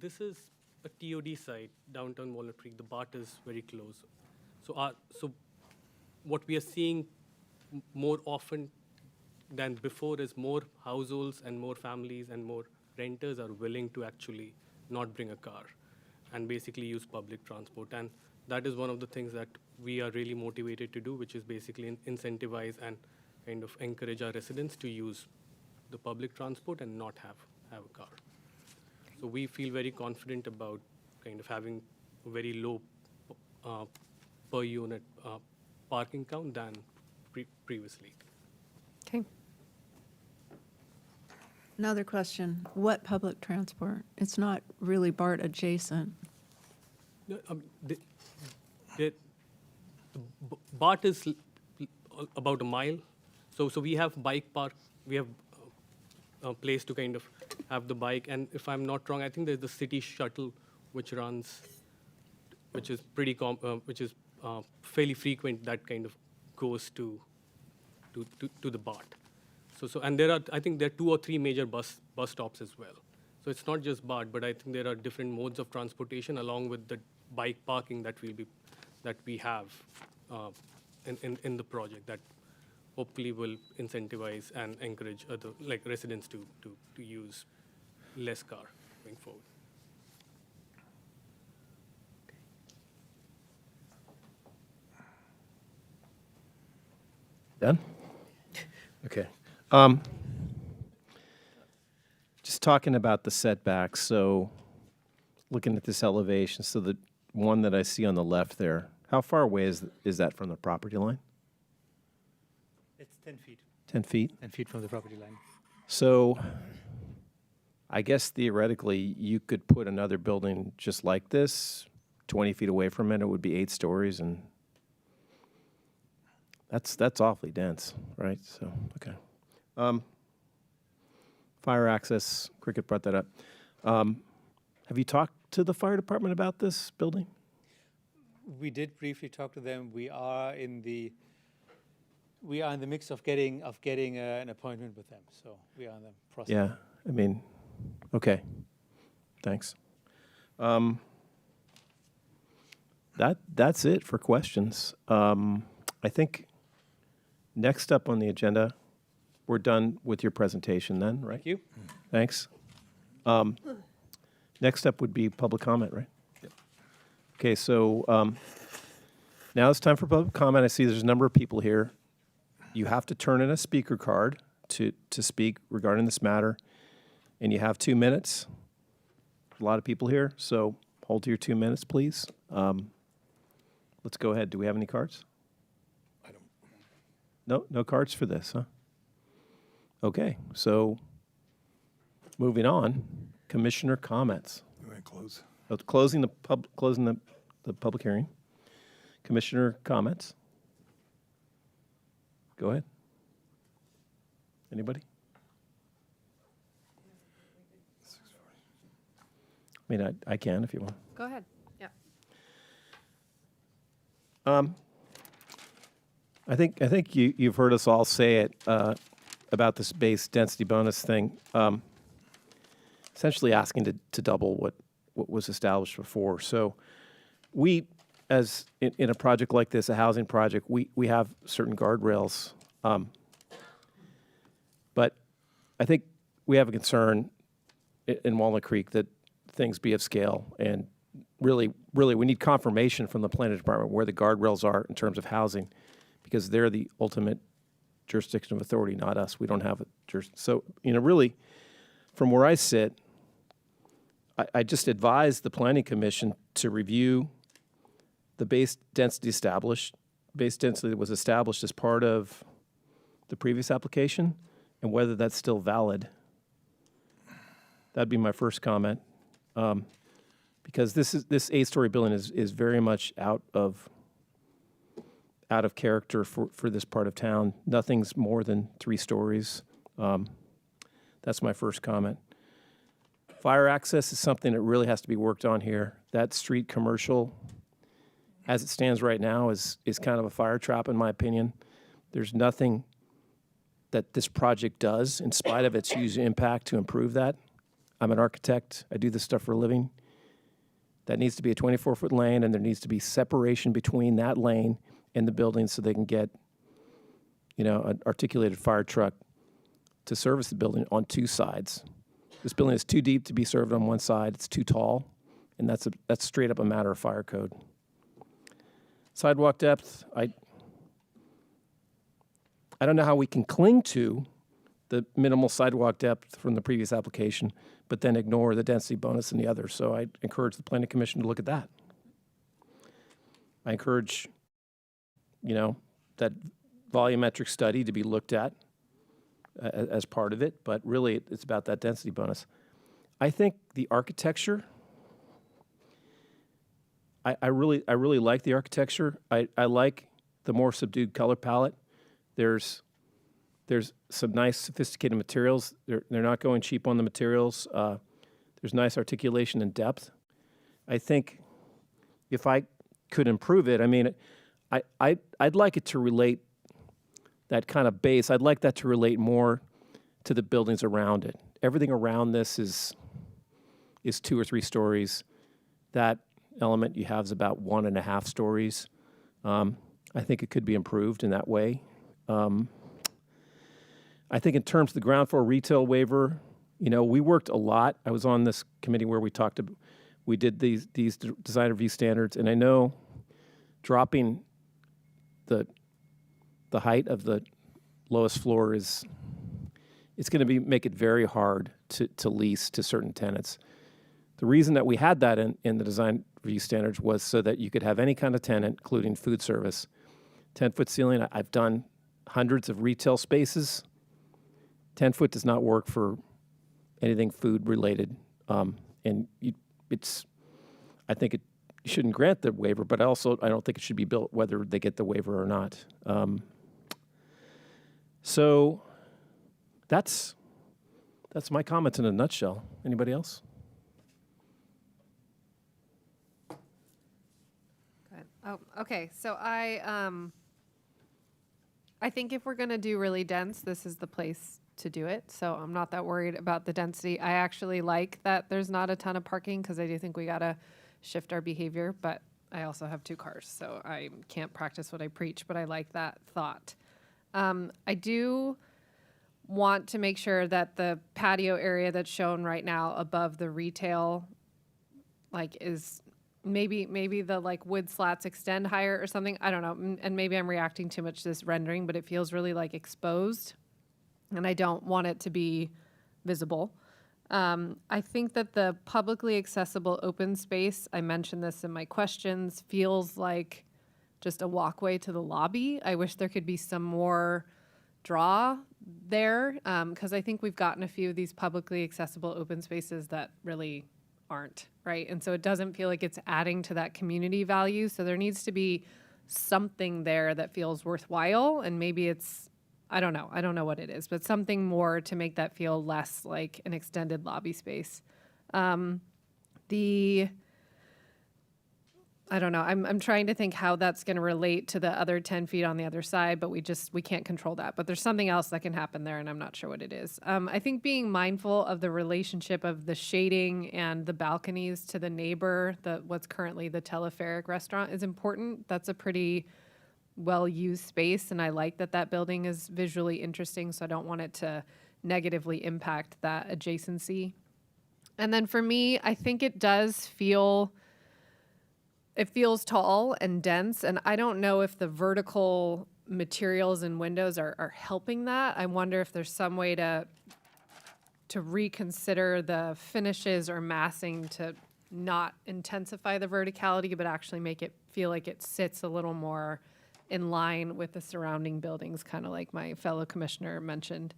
this is a TOD site, downtown Walnut Creek. The BART is very close. So what we are seeing more often than before is more households and more families and more renters are willing to actually not bring a car and basically use public transport. And that is one of the things that we are really motivated to do, which is basically incentivize and kind of encourage our residents to use the public transport and not have a car. So we feel very confident about kind of having a very low per unit parking count than previously. Okay. Another question. What public transport? It's not really BART adjacent. No, the BART is about a mile. So we have bike park. We have a place to kind of have the bike. And if I'm not wrong, I think there's the city shuttle which runs, which is pretty fairly frequent. That kind of goes to the BART. So and I think there are 2 or 3 major bus stops as well. So it's not just BART, but I think there are different modes of transportation along with the bike parking that we have in the project that hopefully will incentivize and encourage other residents to use less car going forward. Done? Okay. Just talking about the setbacks, so looking at this elevation, so the one that I see on the left there, how far away is that from the property line? It's 10 feet. 10 feet? 10 feet from the property line. So I guess theoretically, you could put another building just like this, 20 feet away from it. It would be 8 stories, and that's awfully dense, right? So, okay. Fire access, Cricket brought that up. Have you talked to the fire department about this building? We did briefly talk to them. We are in the mix of getting an appointment with them. So we are in the process. Yeah, I mean, okay, thanks. That's it for questions. I think next up on the agenda, we're done with your presentation then, right? Thank you. Thanks. Next up would be public comment, right? Yep. Okay, so now it's time for public comment. I see there's a number of people here. You have to turn in a speaker card to speak regarding this matter, and you have 2 minutes. A lot of people here, so hold to your 2 minutes, please. Let's go ahead. Do we have any cards? I don't. No cards for this, huh? Okay, so moving on, commissioner comments. You want to close? Closing the public hearing. Commissioner comments. Go ahead. Anybody? I mean, I can if you want. Go ahead. Yeah. I think you've heard us all say it about this base density bonus thing. Essentially asking to double what was established before. So we, as in a project like this, a housing project, we have certain guardrails. But I think we have a concern in Walnut Creek that things be of scale, and really we need confirmation from the planning department where the guardrails are in terms of housing, because they're the ultimate jurisdiction of authority, not us. We don't have a jurisdiction. So, really, from where I sit, I just advise the Planning Commission to review the base density established. Base density that was established as part of the previous application, and whether that's still valid. That'd be my first comment, because this 8-story building is very much out of character for this part of town. Nothing's more than 3 stories. That's my first comment. Fire access is something that really has to be worked on here. That street commercial, as it stands right now, is kind of a fire trap, in my opinion. There's nothing that this project does, in spite of its huge impact, to improve that. I'm an architect. I do this stuff for a living. That needs to be a 24-foot lane, and there needs to be separation between that lane and the building so they can get, an articulated fire truck to service the building on 2 sides. This building is too deep to be served on one side. It's too tall, and that's straight up a matter of fire code. Sidewalk depth, I don't know how we can cling to the minimal sidewalk depth from the previous application, but then ignore the density bonus in the other. So I encourage the Planning Commission to look at that. I encourage, that volumetric study to be looked at as part of it, but really it's about that density bonus. I think the architecture, I really like the architecture. I like the more subdued color palette. There's some nice sophisticated materials. They're not going cheap on the materials. There's nice articulation and depth. I think if I could improve it, I'd like it to relate, that kind of base, I'd like that to relate more to the buildings around it. Everything around this is 2 or 3 stories. That element you have is about 1.5 stories. I think it could be improved in that way. I think in terms of the ground floor retail waiver, we worked a lot. I was on this committee where we did these design review standards, and I know dropping the height of the lowest floor is, it's going to make it very hard to lease to certain tenants. The reason that we had that in the design review standards was so that you could have any kind of tenant, including food service. 10-foot ceiling, I've done hundreds of retail spaces. 10-foot does not work for anything food related. And I think you shouldn't grant the waiver, but I don't think it should be built whether they get the waiver or not. So that's my comments in a nutshell. Anybody else? Good. Oh, okay. So I think if we're going to do really dense, this is the place to do it. So I'm not that worried about the density. I actually like that there's not a ton of parking because I do think we got to shift our behavior, but I also have 2 cars, so I can't practice what I preach, but I like that thought. I do want to make sure that the patio area that's shown right now above the retail, like, is maybe the like wood slats extend higher or something. I don't know. And maybe I'm reacting too much to this rendering, but it feels really like exposed, and I don't want it to be visible. I think that the publicly accessible open space, I mentioned this in my questions, feels like just a walkway to the lobby. I wish there could be some more draw there, because I think we've gotten a few of these publicly accessible open spaces that really aren't, right? And so it doesn't feel like it's adding to that community value. So there needs to be something there that feels worthwhile, and maybe it's, I don't know what it is, but something more to make that feel less like an extended lobby space. I don't know. I'm trying to think how that's going to relate to the other 10 feet on the other side, but we can't control that. But there's something else that can happen there, and I'm not sure what it is. I think being mindful of the relationship of the shading and the balconies to the neighbor, what's currently the Teleferic restaurant, is important. That's a pretty well-used space, and I like that building is visually interesting, so I don't want it to negatively impact that adjacency. And then for me, I think it feels tall and dense, and I don't know if the vertical materials and windows are helping that. I wonder if there's some way to reconsider the finishes or massing to not intensify the verticality, but actually make it feel like it sits a little more in line with the surrounding buildings, kind of like my fellow commissioner mentioned.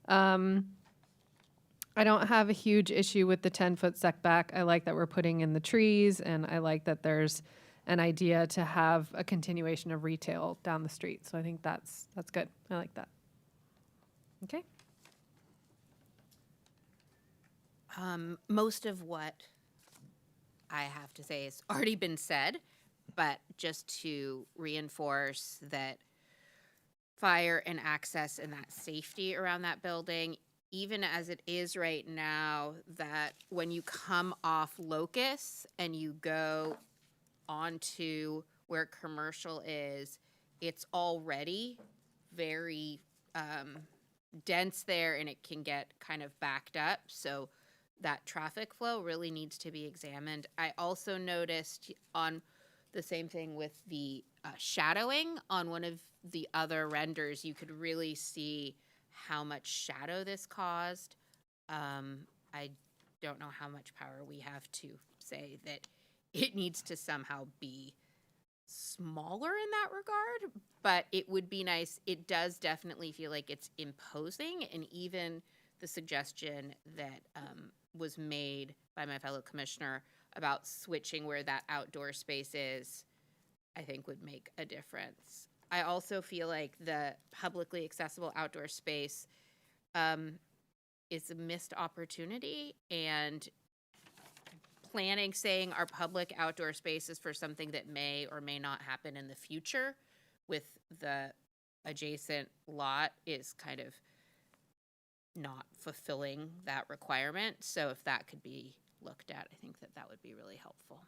I don't have a huge issue with the 10-foot setback. I like that we're putting in the trees, and I like that there's an idea to have a continuation of retail down the street. So I think that's good. I like that. Okay. Most of what I have to say has already been said, but just to reinforce that fire and access and that safety around that building, even as it is right now, that when you come off Locust and you go onto where commercial is, it's already very dense there, and it can get kind of backed up. So that traffic flow really needs to be examined. I also noticed on the same thing with the shadowing on one of the other renders, you could really see how much shadow this caused. I don't know how much power we have to say that it needs to somehow be smaller in that regard, but it would be nice. It does definitely feel like it's imposing, and even the suggestion that was made by my fellow commissioner about switching where that outdoor space is, I think would make a difference. I also feel like the publicly accessible outdoor space is a missed opportunity, and saying our public outdoor spaces for something that may or may not happen in the future with the adjacent lot is kind of not fulfilling that requirement. So if that could be looked at, I think that would be really helpful.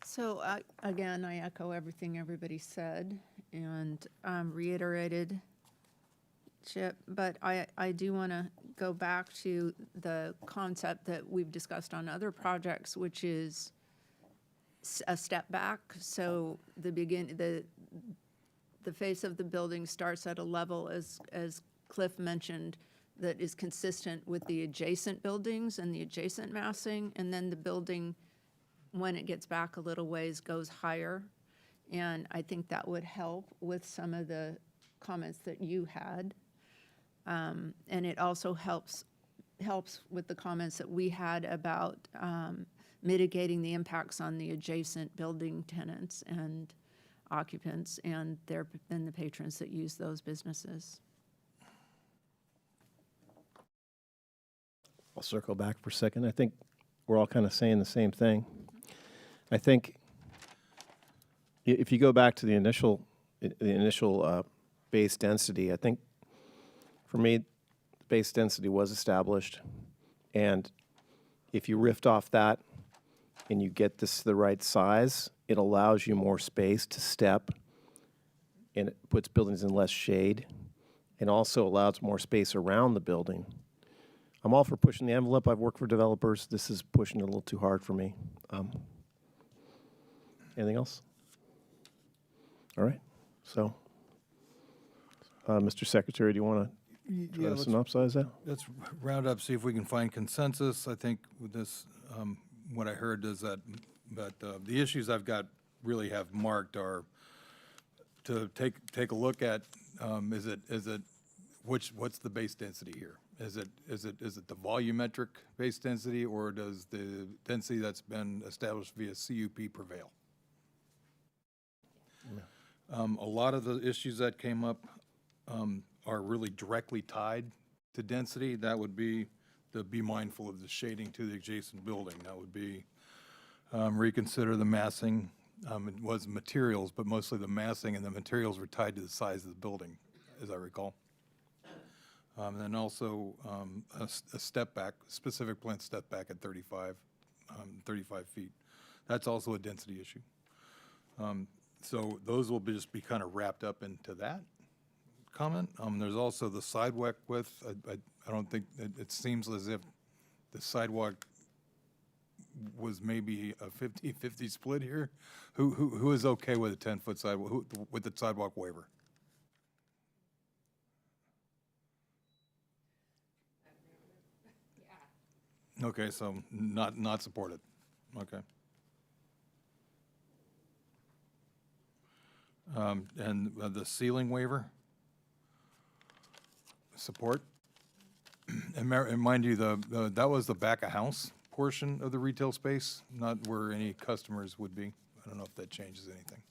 So again, I echo everything everybody said and reiterated, Chip, but I do want to go back to the concept that we've discussed on other projects, which is a step back, so the face of the building starts at a level, as Cliff mentioned, that is consistent with the adjacent buildings and the adjacent massing, and then the building, when it gets back a little ways, goes higher. And I think that would help with some of the comments that you had. And it also helps with the comments that we had about mitigating the impacts on the adjacent building tenants and occupants and the patrons that use those businesses. I'll circle back for a second. I think we're all kind of saying the same thing. I think if you go back to the initial base density, I think for me, base density was established. And if you rift off that and you get this the right size, it allows you more space to step, and it puts buildings in less shade, and also allows more space around the building. I'm all for pushing the envelope. I've worked for developers. This is pushing it a little too hard for me. Anything else? All right. So, Mr. Secretary, do you want to try to synopsize that? Let's round up, see if we can find consensus. I think with this, what I heard is that the issues I've got really have marked are to take a look at, what's the base density here? Is it the volumetric base density, or does the density that's been established via CUP prevail? A lot of the issues that came up are really directly tied to density. That would be be mindful of the shading to the adjacent building. That would be reconsider the massing. It was materials, but mostly the massing and the materials were tied to the size of the building, as I recall. And then also a step back, specific plant step back at 35 feet. That's also a density issue. So those will just be kind of wrapped up into that comment. There's also the sidewalk width. I don't think, it seems as if the sidewalk was maybe a 50-50 split here. Who is okay with a 10-foot sidewalk, with the sidewalk waiver? Okay, so not supported. Okay. And the ceiling waiver? Support? And mind you, that was the back of house portion of the retail space, not where any customers would be. I don't know if that changes anything.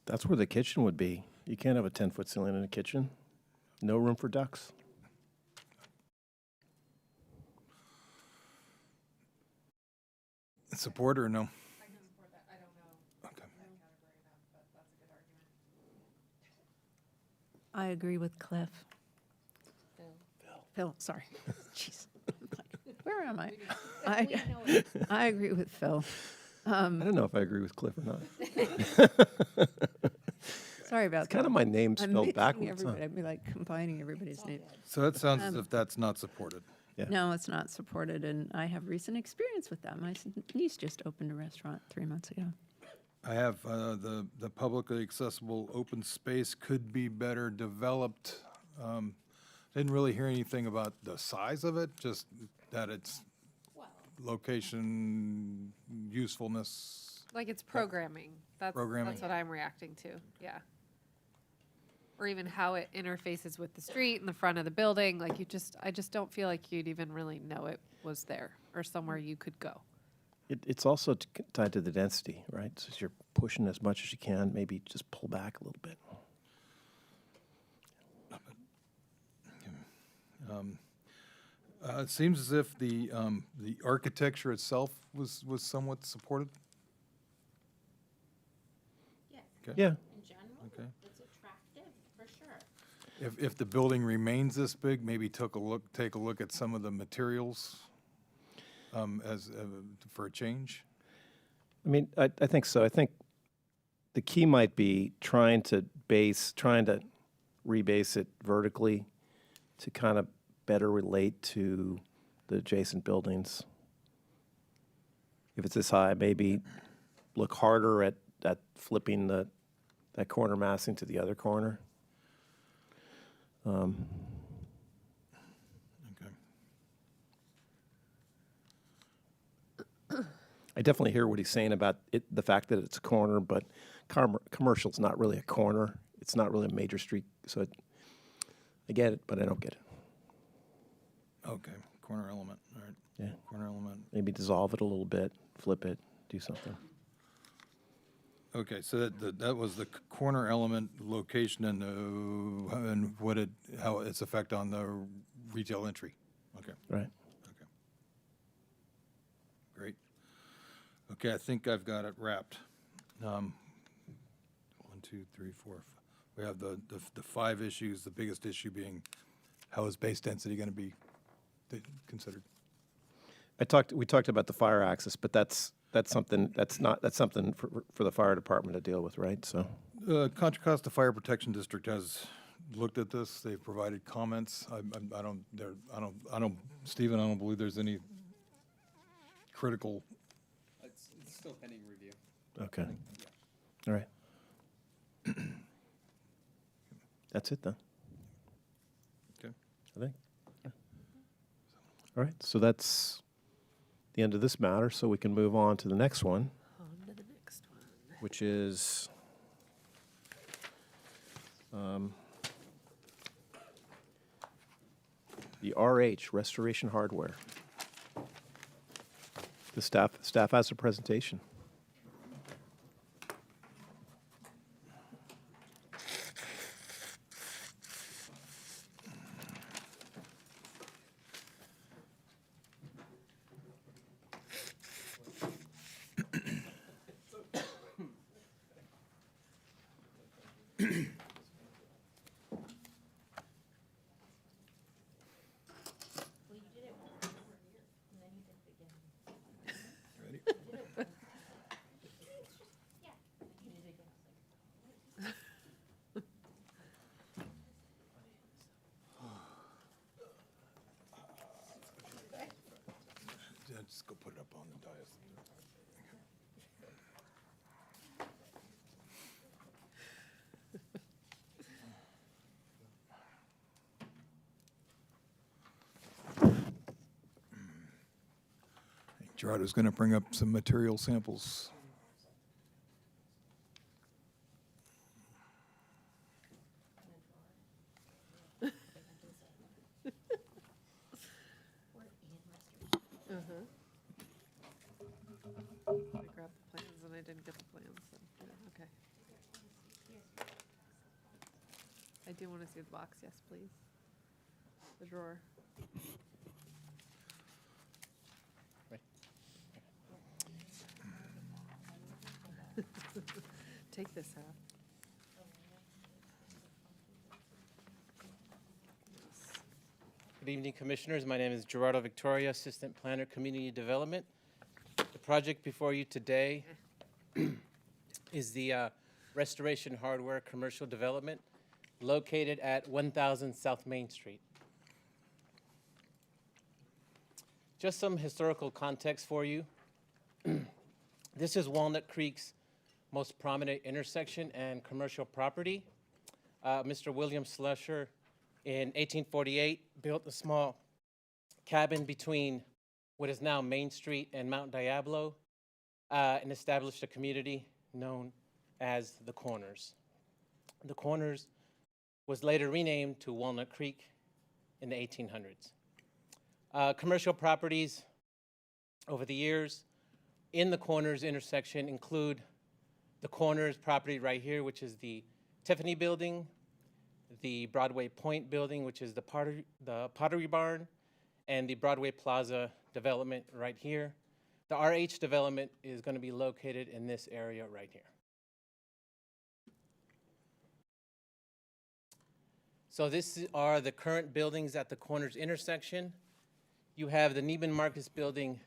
That's where the kitchen would be. You can't have a 10-foot ceiling in a kitchen. No room for ducks. Support or no? I can support that. I don't know. Okay. Category that, but that's a good argument. I agree with Cliff. Phil, sorry. Jeez. Where am I? I agree with Phil. I don't know if I agree with Cliff or not. Sorry about It's that. kind of my name I'm spelled mixing backwards. Huh? everybody. I'd be like combining everybody's names. So that sounds as if that's not supported. Yeah. No, it's not supported, and I have recent experience with that. My niece just opened a restaurant 3 months ago. I have the publicly accessible open space could be better developed. Didn't really hear anything about the size of it, just that it's location, usefulness. Like it's programming. Programming. That's what I'm reacting to. Yeah. Or even how it interfaces with the street and the front of the building. Like I just don't feel like you'd even really know it was there or somewhere you could go. It's also tied to the density, right? So you're pushing as much as you can, maybe just pull back a little bit. It seems as if the architecture itself was somewhat supported. Yes, Okay. Yeah. in general, Okay. it's attractive, for sure. If the building remains this big, maybe take a look at some of the materials as for a change. I mean, I think so. I think the key might be trying to rebase it vertically to kind of better relate to the adjacent buildings. If it's this high, maybe look harder at flipping that corner massing to the other corner. Okay. I definitely hear what he's saying about it, the fact that it's a corner, but commercial's not really a corner. It's not really a major street, so I get it, but I don't get it. Okay, corner element, all right. Yeah. Corner element. Maybe dissolve it a little bit, flip it, do something. Okay, so that was the corner element location and how its effect on the retail entry. Okay, Right. okay. Great. Okay, I think I've got it wrapped. 1, 2, 3, 4. We have the 5 issues, the biggest issue being how is base density going to be considered? We talked about the fire access, but that's something for the fire department to deal with, right? So, Contra Costa Fire Protection District has looked at this. They've provided comments. Stephen, I don't believe there's any critical. It's still pending review. okay. All right. That's it then, Okay. I think. Yeah. All right, so that's the end of this matter, so we can move on to the next one. On to the next one. Which is the RH, Restoration Hardware. The staff has a presentation. Yeah, just go put it up on the dais. Gerardo's going to bring up some material samples. I grabbed the plans and I didn't get the plans, so, yeah, okay. I do want to see the box, yes, please. The drawer. Take this out. Good evening, Commissioners. My name is Gerardo Victoria, Assistant Planner, Community Development. The project before you today is the Restoration Hardware Commercial Development located at 1000 South Main Street. Just some historical context for you. This is Walnut Creek's most prominent intersection and commercial property. Mr. William Slusher in 1848 built a small cabin between what is now Main Street and Mount Diablo and established a community known as the Corners. The Corners was later renamed to Walnut Creek in the 1800s. Commercial properties over the years in the Corners intersection include the Corners property right here, which is the Tiffany Building, the Broadway Point Building, which is the Pottery Barn, and the Broadway Plaza development right here. The RH development is going to be located in this area right here. So this are the current buildings at the Corners intersection. You have the Neiman Marcus building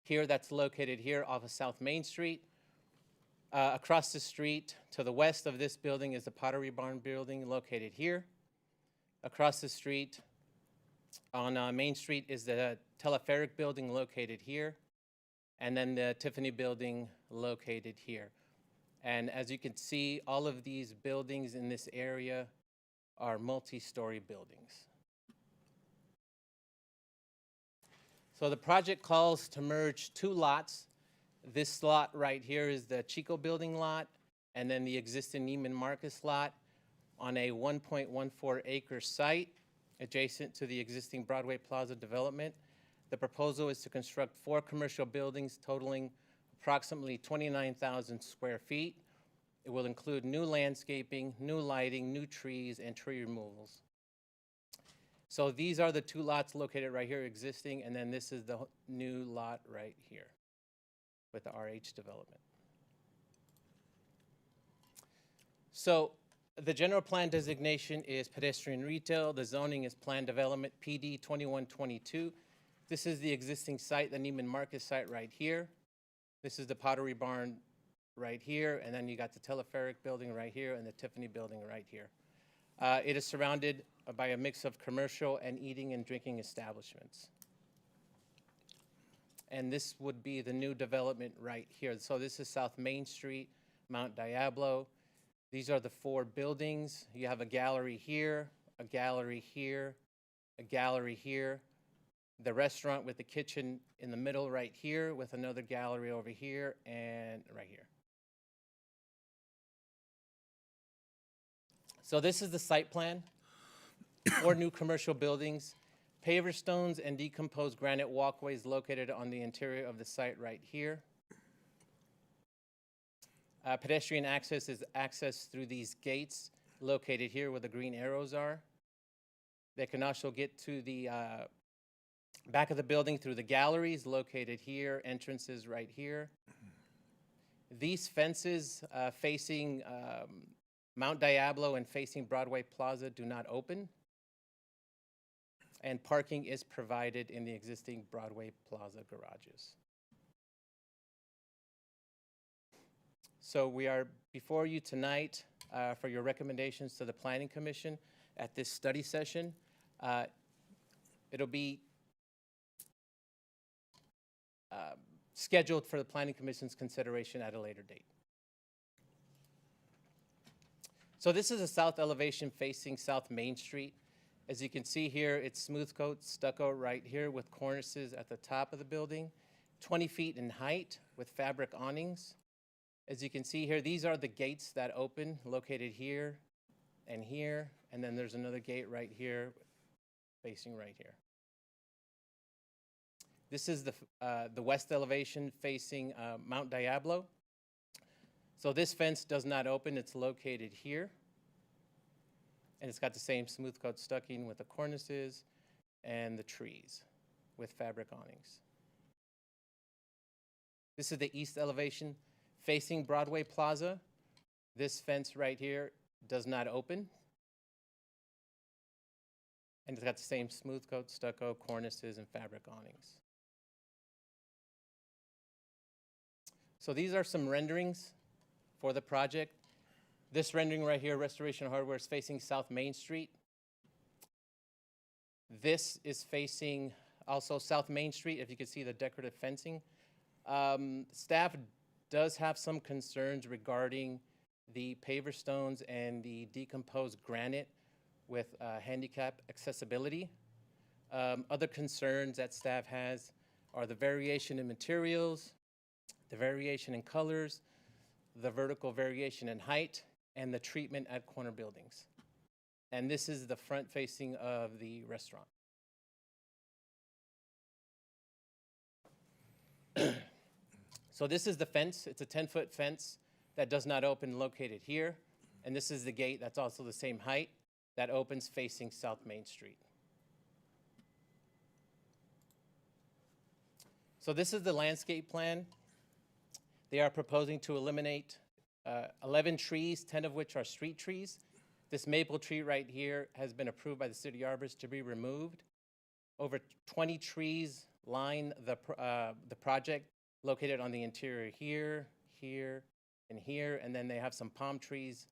here that's located here off of South Main Street. Across the street to the west of this building is the Pottery Barn building located here. Across the street on Main Street is the Teleferic building located here. and then the Tiffany building located here. And as you can see, all of these buildings in this area are multi-story buildings. So the project calls to merge two lots. This lot right here is the Chico building lot, and then the existing Neiman Marcus lot on a 1.14 acre site adjacent to the existing Broadway Plaza development. The proposal is to construct 4 commercial buildings totaling approximately 29,000 square feet. It will include new landscaping, new lighting, new trees, and tree removals. So these are the 2 lots located right here existing, and then this is the new lot right here with the RH development. So the general plan designation is pedestrian retail. The zoning is planned development PD 2122. This is the existing site, the Neiman Marcus site right here. This is the Pottery Barn right here, and then you got the Teleferic building right here and the Tiffany building right here. It is surrounded by a mix of commercial and eating and drinking establishments. And this would be the new development right here. So this is South Main Street, Mount Diablo. These are the 4 buildings. You have a gallery here, a gallery here, a gallery here, the restaurant with the kitchen in the middle right here with another gallery over here and right here. So this is the site plan. 4 new commercial buildings, paver stones and decomposed granite walkways located on the interior of the site right here. Pedestrian access is accessed through these gates located here where the green arrows are. They can also get to the back of the building through the galleries located here, entrances right here. These fences facing Mount Diablo and facing Broadway Plaza do not open. And parking is provided in the existing Broadway Plaza garages. So we are before you tonight for your recommendations to the Planning Commission at this study session. It'll be scheduled for the Planning Commission's consideration at a later date. So this is a south elevation facing South Main Street. As you can see here, it's smooth coat stucco right here with cornices at the top of the building, 20 feet in height with fabric awnings. As you can see here, these are the gates that open, located here, and then there's another gate right here, facing right here. This is the west elevation facing Mount Diablo. So this fence does not open, it's located here. And it's got the same smooth coat stucking with the cornices and the trees with fabric awnings. This is the east elevation facing Broadway Plaza. This fence right here does not open. And it's got the same smooth coat, stucco, cornices, and fabric awnings. So these are some renderings for the project. This rendering right here, Restoration Hardware, is facing South Main Street. This is facing also South Main Street, if you can see the decorative fencing. Staff does have some concerns regarding the paver stones and the decomposed granite with handicap accessibility. Other concerns that staff has are the variation in materials, the variation in colors, the vertical variation in height, and the treatment at corner buildings. And this is the front facing of the restaurant. So this is the fence. It's a 10-foot fence that does not open, located here. And this is the gate that's also the same height that opens facing South Main Street. So this is the landscape plan. They are proposing to eliminate 11 trees, 10 of which are street trees. This maple tree right here has been approved by the city arborist to be removed. Over 20 trees line the project, located on the interior here, here, and here. And then they have some palm trees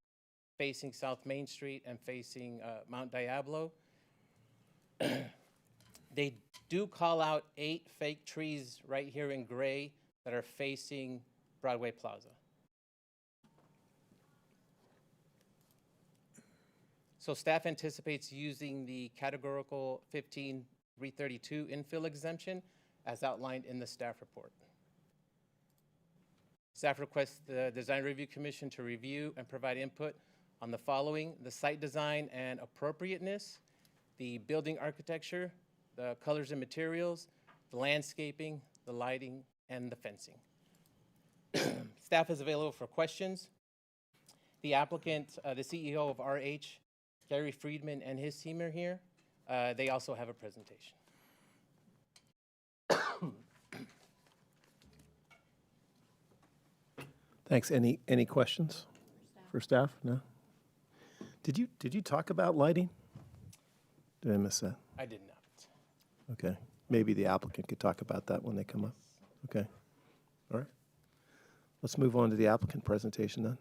facing South Main Street and facing Mount Diablo. They do call out 8 fake trees right here in gray that that are facing Broadway Plaza. So staff anticipates using the categorical 15332 infill exemption as outlined in the staff report. Staff requests the Design Review Commission to review and provide input on the following: the site design and appropriateness, the building architecture, the colors and materials, the landscaping, the lighting, and the fencing. Staff is available for questions. The applicant, the CEO of RH, Gary Friedman, and his team are here. They also have a presentation. Thanks. Any questions for staff? No? Did you talk about lighting? Did I miss that? I did not. Okay. Maybe the applicant could talk about that when they come up. Okay. All right. Let's move on to the applicant presentation then.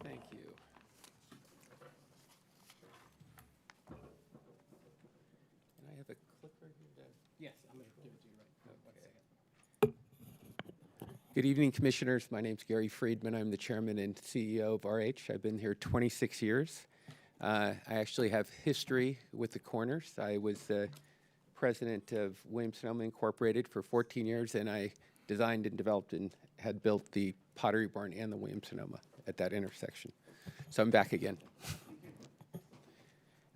Thank you. And I have a clicker here. Yes, I'm going to give it to you right now. Good evening, Commissioners. My name's Gary Friedman. I'm the Chairman and CEO of RH. I've been here 26 years. I actually have history with the Corners. I was the president of Williams-Sonoma Incorporated for 14 years, and I designed and developed and had built the Pottery Barn and the Williams-Sonoma at that intersection. So I'm back again.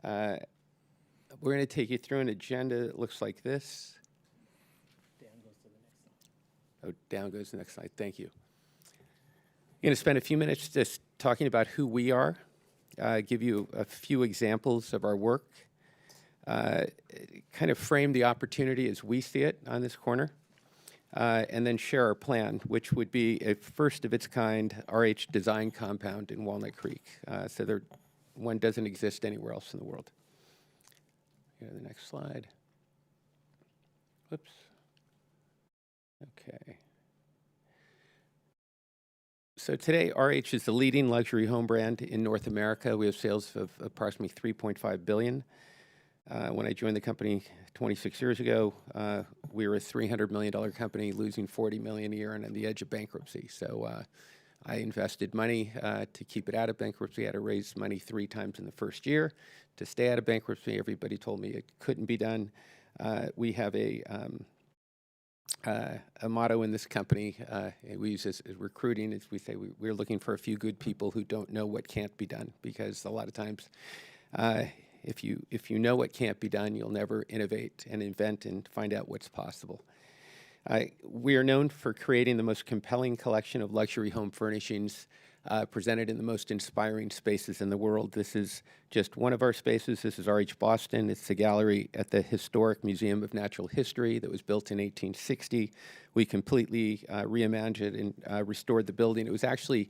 We're going to take you through an agenda that looks like this. Oh, down goes the next slide. Thank you. I'm going to spend a few minutes just talking about who we are, give you a few examples of our work, kind of frame the opportunity as we see it on this corner, and then share our plan, which would be a first of its kind RH design compound in Walnut Creek. So one doesn't exist anywhere else in the world. Go to the next slide. Whoops. Okay. So today, RH is the leading luxury home brand in North America. We have sales of approximately $3.5 billion. When I joined the company 26 years ago, we were a $300 million company, losing $40 million a year and on the edge of bankruptcy. So I invested money to keep it out of bankruptcy. I had to raise money 3 times in the first year to stay out of bankruptcy. Everybody told me it couldn't be done. We have a motto in this company we use as recruiting, is we say we're looking for a few good people who don't know what can't be done, because a lot of times if you know what can't be done, you'll never innovate and invent and find out what's possible. We are known for creating the most compelling collection of luxury home furnishings presented in the most inspiring spaces in the world. This is just one of our spaces. This is RH Boston. It's the gallery at the Historic Museum of Natural History that was built in 1860. We completely reimagined and restored the building. It was actually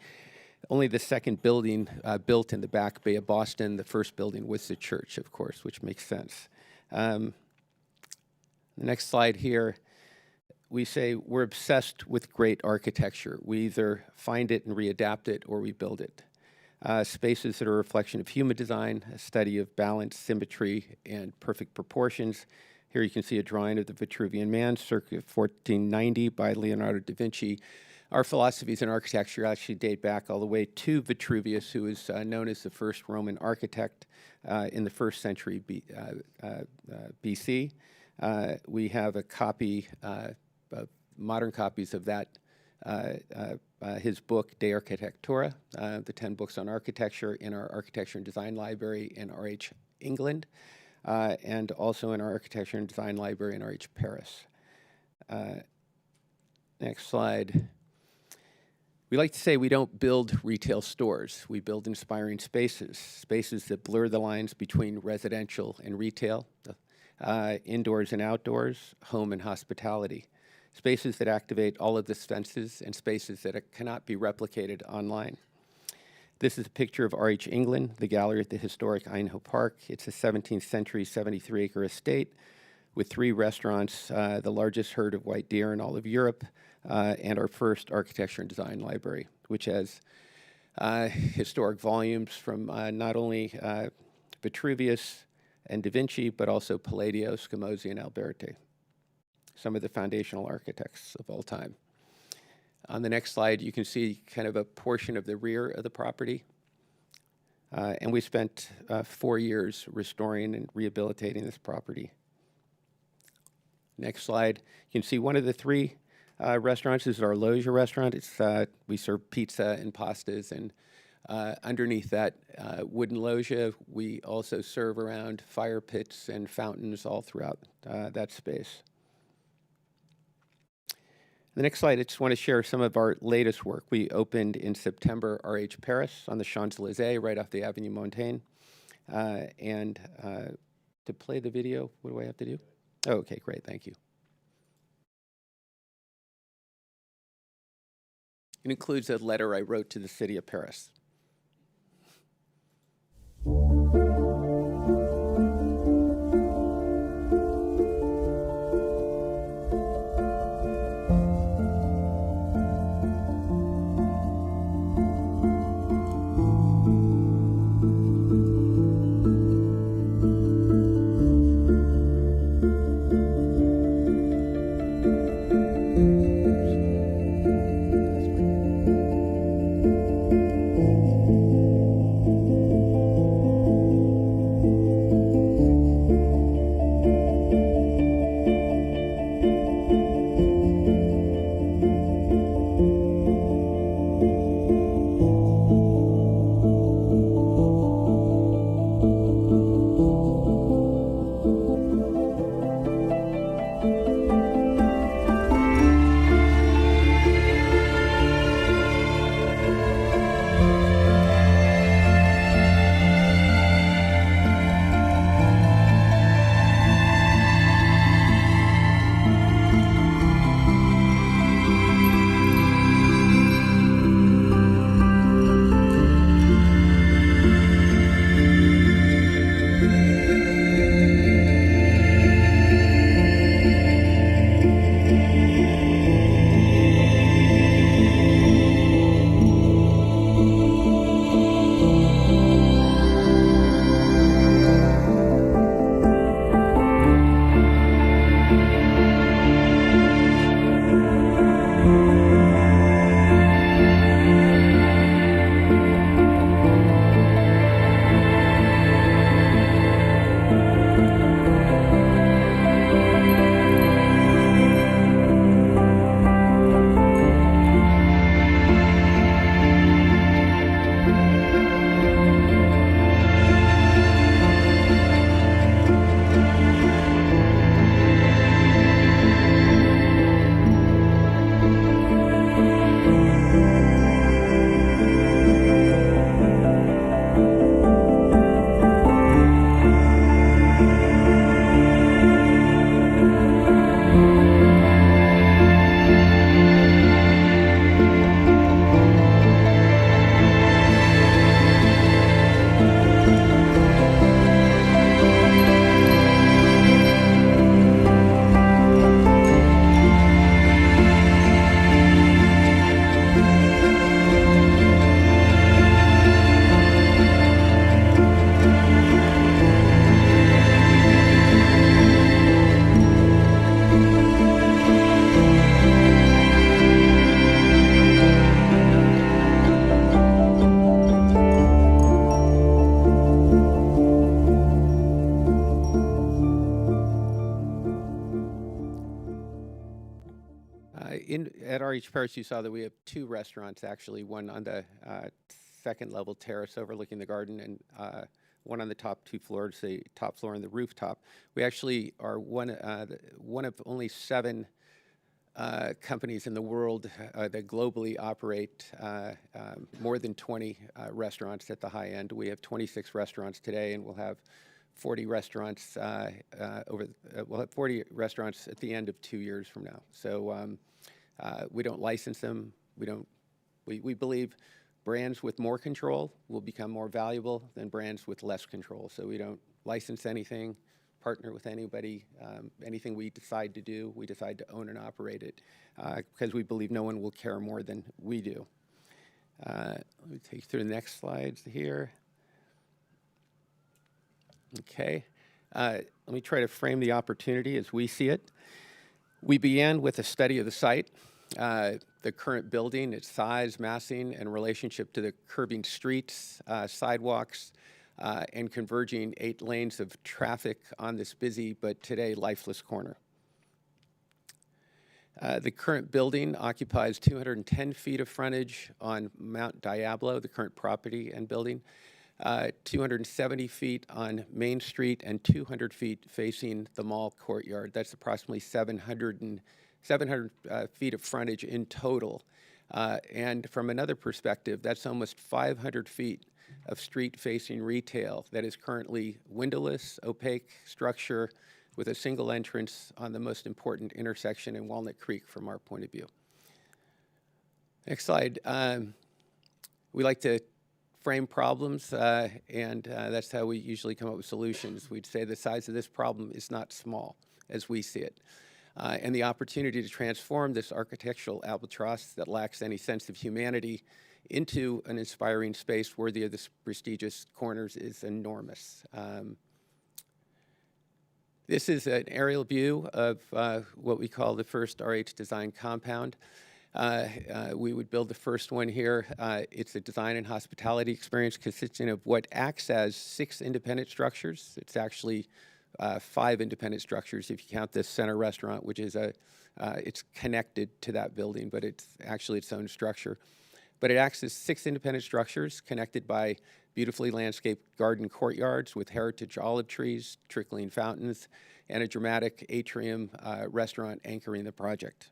only the second building built in the Back Bay of Boston. The first building was the church, of course, which makes sense. The next slide here. We say we're obsessed with great architecture. We either find it and readapt it, or we build it. Spaces that are a reflection of human design, a study of balance, symmetry, and perfect proportions. Here you can see a drawing of the Vitruvian Man, circa 1490 by Leonardo da Vinci. Our philosophies in architecture actually date back all the way to Vitruvius, who is known as the first Roman architect in the 1st century BC. We have a copy, modern copies of that, his book, De Architectura, the 10 books on architecture, in our Architecture and Design Library in RH England, and also in our Architecture and Design Library in RH Paris. Next slide. We like to say we don't build retail stores. We build inspiring spaces, spaces that blur the lines between residential and retail, indoors and outdoors, home and hospitality. Spaces that activate all of the senses, and spaces that cannot be replicated online. This is a picture of RH England, the gallery at the historic Aynhoe Park. It's a 17th century 73-acre estate with 3 restaurants, the largest herd of white deer in all of Europe, and our first architecture and design library, which has historic volumes from not only Vitruvius and Da Vinci, but also Palladio, Scamozzi, and Alberti, some of the foundational architects of all time. On the next slide, you can see kind of a portion of the rear of the property. And we spent 4 years restoring and rehabilitating this property. Next slide, you can see one of the 3 restaurants. This is our Loggia restaurant. It's, we serve pizza and pastas, and underneath that wooden loggia, we also serve around fire pits and fountains all throughout that space. The next slide, I just want to share some of our latest work. We opened in September RH Paris on the Champs-Élysées, right off the Avenue Montaigne. And to play the video, what do I have to do? Oh, okay, great, thank you. It includes a letter I wrote to the city of Paris. At RH Paris, you saw that we have 2 restaurants, actually, one on the second level terrace overlooking the garden, and one on the top 2 floors, the top floor and the rooftop. We actually are one of only 7 companies in the world that globally operate more than 20 restaurants at the high end. We have 26 restaurants today, and we'll have 40 restaurants we'll have 40 restaurants at the end of 2 years from now. So we don't license them. We believe brands with more control will become more valuable than brands with less control. So we don't license anything. partner with anybody. Anything we decide to do, we decide to own and operate it because we believe no one will care more than we do. Let me take you through the next slides here. Okay. Let me try to frame the opportunity as we see it. We began with a study of the site, the current building, its size, massing, and relationship to the curbing streets, sidewalks, and converging 8 lanes of traffic on this busy but today lifeless corner. The current building occupies 210 feet of frontage on Mount Diablo, the current property and building, 270 feet on Main Street, and 200 feet facing the mall courtyard. That's approximately 700 feet of frontage in total. And from another perspective, that's almost 500 feet of street-facing retail that is currently windowless, opaque structure with a single entrance on the most important intersection in Walnut Creek from our point of view. Next slide. We like to frame problems, and that's how we usually come up with solutions. We'd say the size of this problem is not small, as we see it. And the opportunity to transform this architectural albatross that lacks any sense of humanity into an inspiring space worthy of this prestigious corners is enormous. This is an aerial view of what we call the first RH design compound. We would build the first one here. It's a design and hospitality experience consisting of what acts as 6 independent structures. It's actually 5 independent structures if you count this center restaurant, which is it's connected to that building, but it's actually its own structure. But it acts as 6 independent structures connected by beautifully landscaped garden courtyards with heritage olive trees, trickling fountains, and a dramatic atrium restaurant anchoring the project.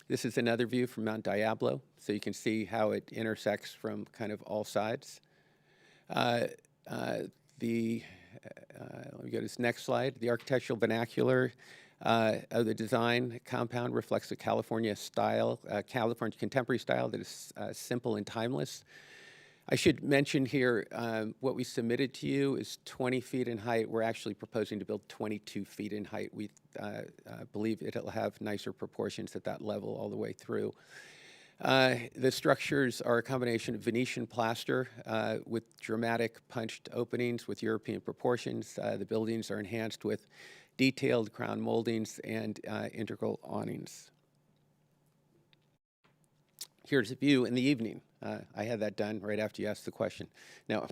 This is another view from Mount Diablo, so you can see how it intersects from kind of all sides. Let me go to this next slide. The architectural vernacular of the design compound reflects a California style, California contemporary style that is simple and timeless. I should mention here, what we submitted to you is 20 feet in height. We're actually proposing to build 22 feet in height. We believe it'll have nicer proportions at that level all the way through. The structures are a combination of Venetian plaster with dramatic punched openings with European proportions. The buildings are enhanced with detailed crown moldings and integral awnings. Here's a view in the evening. I had that done right after you asked the question. No,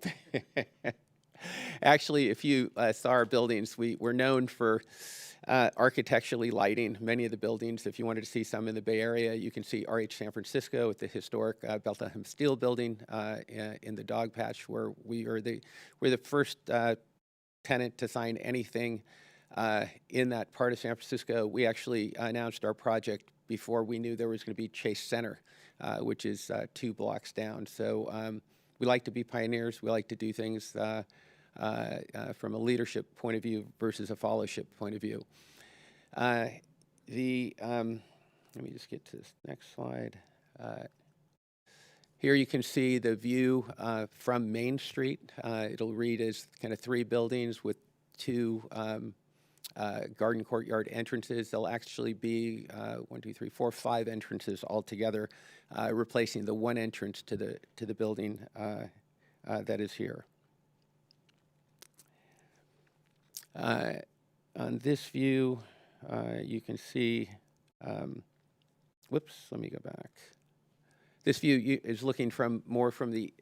actually, if you saw our buildings, we're known for architecturally lighting many of the buildings. If you wanted to see some in the Bay Area, you can see RH San Francisco at the historic Bethlehem Steel building in the Dog Patch, where we're the first tenant to sign anything in that part of San Francisco. We actually announced our project before we knew there was going to be Chase Center, which is 2 blocks down. So we like to be pioneers. We like to do things from a leadership point of view versus a followership point of view. Let me just get to this next slide. Here you can see the view from Main Street. It'll read as kind of 3 buildings with 2 garden courtyard entrances. There'll actually be 1, 2, 3, 4, 5 entrances altogether, replacing the 1 entrance to the building that is here. On this view, you can see. Whoops, let me go back. This view is looking more from the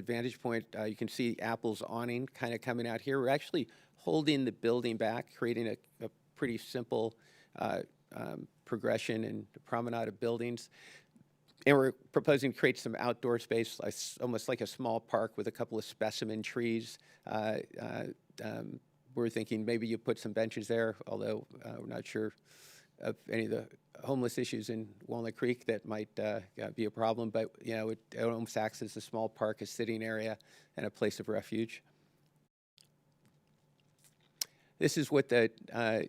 vantage point. You can see Apple's awning kind of coming out here. We're actually holding the building back, creating a pretty simple progression and promenade of buildings. And we're proposing to create some outdoor space, almost like a small park with a couple of specimen trees. We're thinking maybe you put some benches there, although we're not sure of any of the homeless issues in Walnut Creek that might be a problem. But you know, it almost acts as a small park, a sitting area, and a place of refuge. This is what the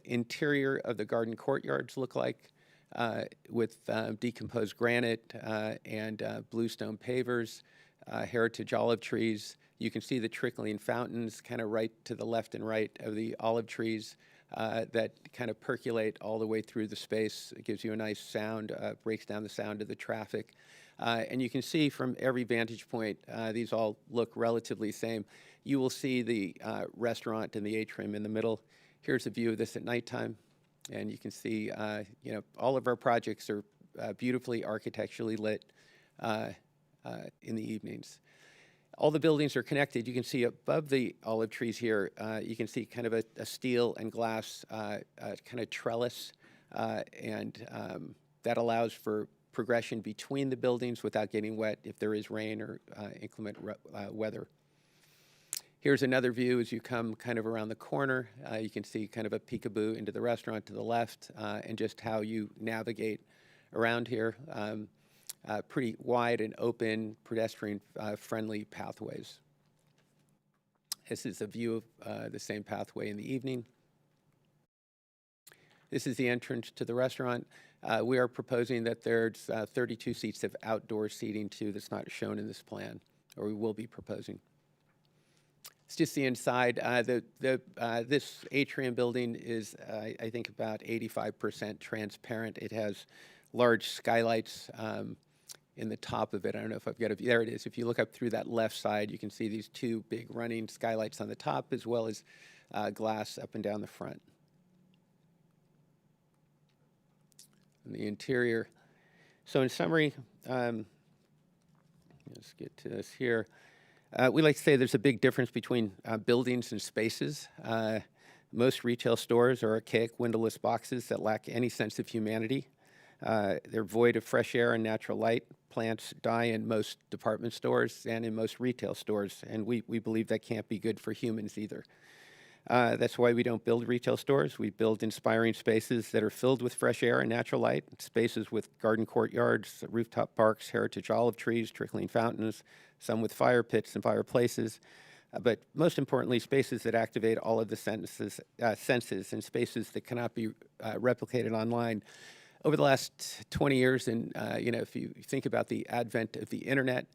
interior of the garden courtyards look like with decomposed granite and bluestone pavers. heritage olive trees. You can see the trickling fountains kind of right to the left and right of the olive trees that kind of percolate all the way through the space. It gives you a nice sound, breaks down the sound of the traffic. And you can see from every vantage point, these all look relatively same. You will see the restaurant and the atrium in the middle. Here's a view of this at nighttime. And you can see, you know, all of our projects are beautifully architecturally lit in the evenings. All the buildings are connected. You can see above the olive trees here, you can see kind of a steel and glass kind of trellis, and that allows for progression between the buildings without getting wet if there is rain or inclement weather. Here's another view as you come kind of around the corner. You can see kind of a peekaboo into the restaurant to the left, and just how you navigate around here. Pretty wide and open, pedestrian-friendly pathways. This is a view of the same pathway in the evening. This is the entrance to the restaurant. We are proposing that there's 32 seats of outdoor seating too that's not shown in this plan, or we will be proposing. It's just the inside. This atrium building is, I think, about 85% transparent. It has large skylights in the top of it. I don't know if I've got it. There it is. If you look up through that left side, you can see these two big running skylights on the top, as well as glass up and down the front. And the interior. So in summary, let's get to this here. We like to say there's a big difference between buildings and spaces. Most retail stores are archaic windowless boxes that lack any sense of humanity. They're void of fresh air and natural light. Plants die in most department stores and in most retail stores, and we believe that can't be good for humans either. That's why we don't build retail stores. We build inspiring spaces that are filled with fresh air and natural light, spaces with garden courtyards, rooftop parks, heritage olive trees, trickling fountains, some with fire pits and fireplaces, but most importantly, spaces that activate all of the senses and spaces that cannot be replicated online. Over the last 20 years, and you know, if you think about the advent of the internet,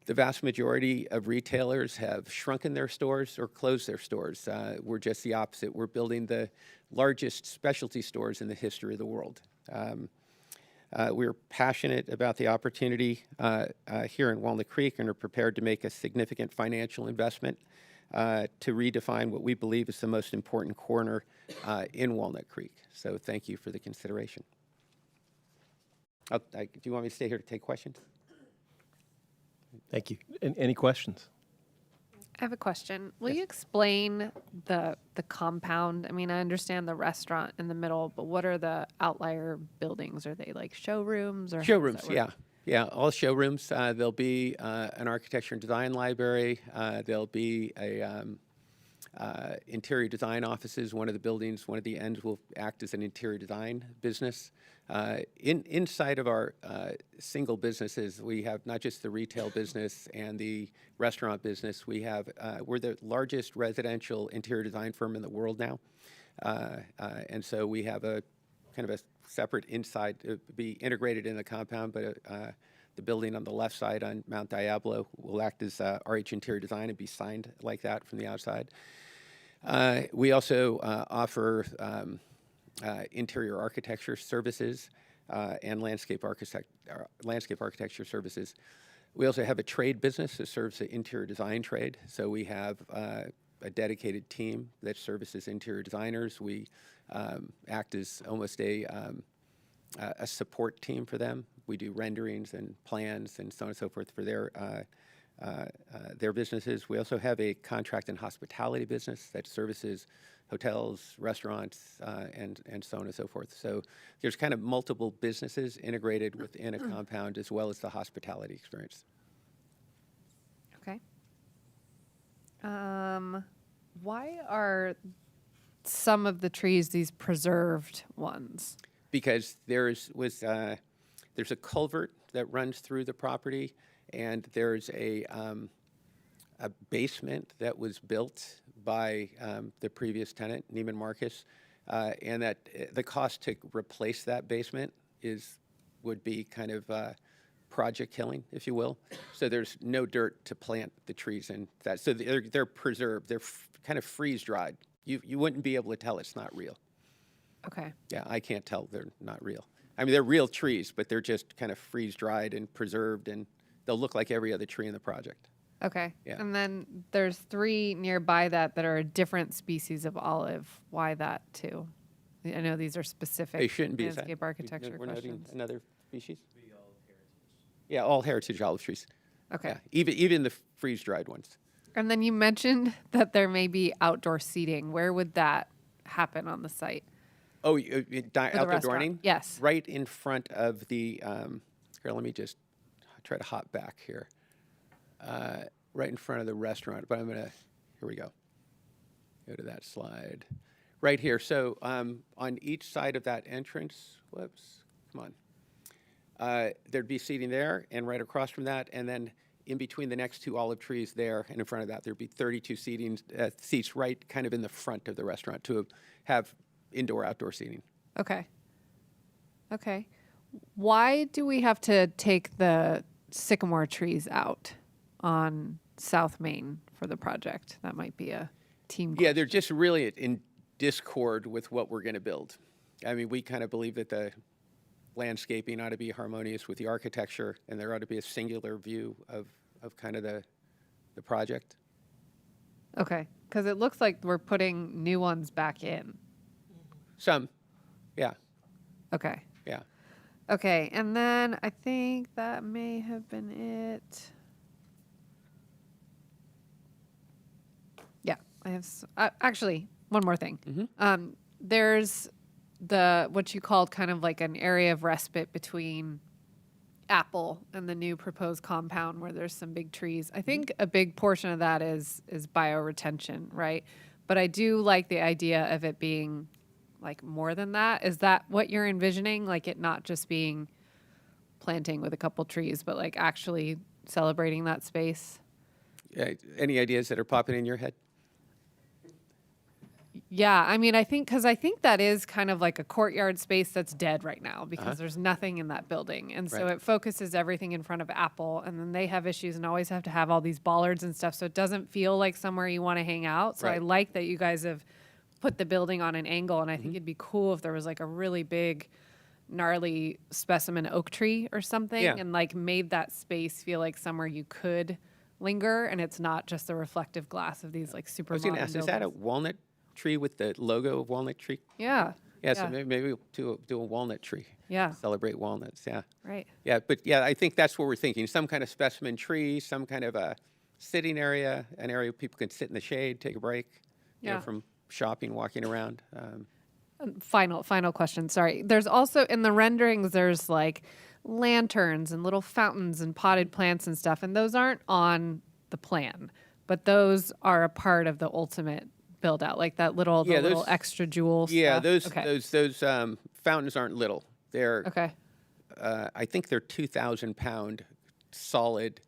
the vast majority of retailers have shrunken their stores or closed their stores. We're just the opposite. We're building the largest specialty stores in the history of the world. We're passionate about the opportunity here in Walnut Creek and are prepared to make a significant financial investment to redefine what we believe is the most important corner in Walnut Creek. So thank you for the consideration. Do you want me to stay here to take questions? Thank you. Any questions? I have a question. Will you explain the compound? I mean, I understand the restaurant in the middle, but what are the outlier buildings? Are they like showrooms or how does Showrooms, that work? yeah, all showrooms. There'll be an architecture and design library. There'll be a interior design offices. One of the buildings, one of the ends will act as an interior design business. Inside of our single businesses, we have not just the retail business and the restaurant business. We have we're the largest residential interior design firm in the world now, and so we have a kind of a separate inside to be integrated in the compound, but the building on the left side on Mount Diablo will act as RH Interior Design and be signed like that from the outside. We also offer interior architecture services and landscape architecture services. We also have a trade business that serves the interior design trade. So we have a dedicated team that services interior designers. We act as almost a support team for them. We do renderings and plans and so on and so forth for their businesses. We also have a contract and hospitality business that services hotels, restaurants, and so on and so forth. So there's kind of multiple businesses integrated within a compound as well as the hospitality experience. Okay. Why are some of the trees these preserved ones? Because there's a culvert that runs through the property, and there's a basement that was built by the previous tenant, Neiman Marcus, and that the cost to replace that basement would be kind of project killing, if you will. So there's no dirt to plant the trees in. So they're preserved. They're kind of freeze dried. You wouldn't be able to tell it's not real. Okay. Yeah, I can't tell they're not real. I mean, they're real trees, but they're just kind of freeze dried and preserved, and they'll look like every other tree in the project. Okay. Yeah. And then there's 3 nearby that are a different species of olive. Why that too? I know these are specific They shouldn't be. Is that- landscape architecture we're noting questions. another species? Yeah, all heritage olive trees. Okay. Yeah, even the freeze dried ones. And then you mentioned that there may be outdoor seating. Where would that happen on the site? Oh, For the outdoor restaurant? dining? Yes. Right in front of the, here, let me just try to hop back here. Right in front of the restaurant, but I'm going to, here we go. Go to that slide. Right here. So on each side of that entrance, whoops, come on. There'd be seating there and right across from that, and then in between the next 2 olive trees there and in front of that, there'd be 32 seats right kind of in the front of the restaurant to have indoor-outdoor seating. Okay. Okay. Why do we have to take the sycamore trees out on South Main for the project? That might be a team Yeah, they're just really in discord with what we're going to build. I mean, we kind of believe that the landscaping ought to be harmonious with the architecture, and there ought to be a singular view of kind of the project. Okay. Because it looks like we're putting new ones back in. Some, yeah, Okay. yeah. Okay. And then I think that may have been it. Yeah. I have actually one more thing. There's what you called kind of like an area of respite between Apple and the new proposed compound where there's some big trees. I think a big portion of that is bioretention, right? But I do like the idea of it being like more than that. Is that what you're envisioning? Like it not just being planting with a couple trees, but like actually celebrating that space? Any ideas that are popping in your head? Yeah, I mean, I think that is kind of like a courtyard space that's dead right now because there's nothing in that building. And so Right. it focuses everything in front of Apple, and then they have issues and always have to have all these bollards and stuff. So it doesn't feel like somewhere you want to hang out. So I Right. like that you guys have put the building on an angle, and I think it'd be cool if there was like a really big, gnarly specimen oak tree or something Yeah. and like made that space feel like somewhere you could linger, and it's not just the reflective glass of these like super I was going to modern ask, is that a buildings. walnut tree with the logo of Walnut Tree? Yeah. Yeah, so maybe we'll do a walnut tree. Yeah. Celebrate walnuts, yeah. Right. Yeah, but yeah, I think that's what we're thinking. Some kind of specimen tree, some kind of a sitting area, an area where people can sit in the shade, take a break, Yeah. from shopping, walking around. Final question. Sorry. There's also in the renderings, there's like lanterns and little fountains and potted plants and stuff. And those aren't on the plan, but those are a part of the ultimate build out, like that little, the Yeah, little those- extra jewel Yeah, stuff. those fountains aren't little. They're, Okay. I think they're 2,000-pound solid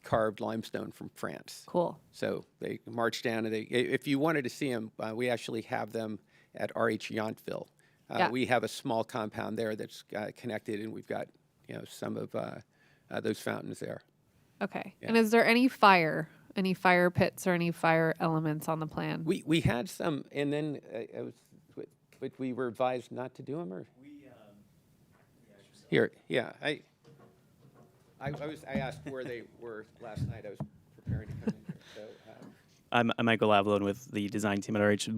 carved limestone from France. Cool. So they march down, and if you wanted to see them, we actually have them at RH Yountville. Yeah. We have a small compound there that's connected, and we've got some of those fountains there. Okay. Yeah. And is there any fire pits or any fire elements on the plan? We had some, and then but we were advised not to do them, or here, yeah. I asked where they were last night. I was preparing to come in here. So I'm Michael Avalone with the design team at RH.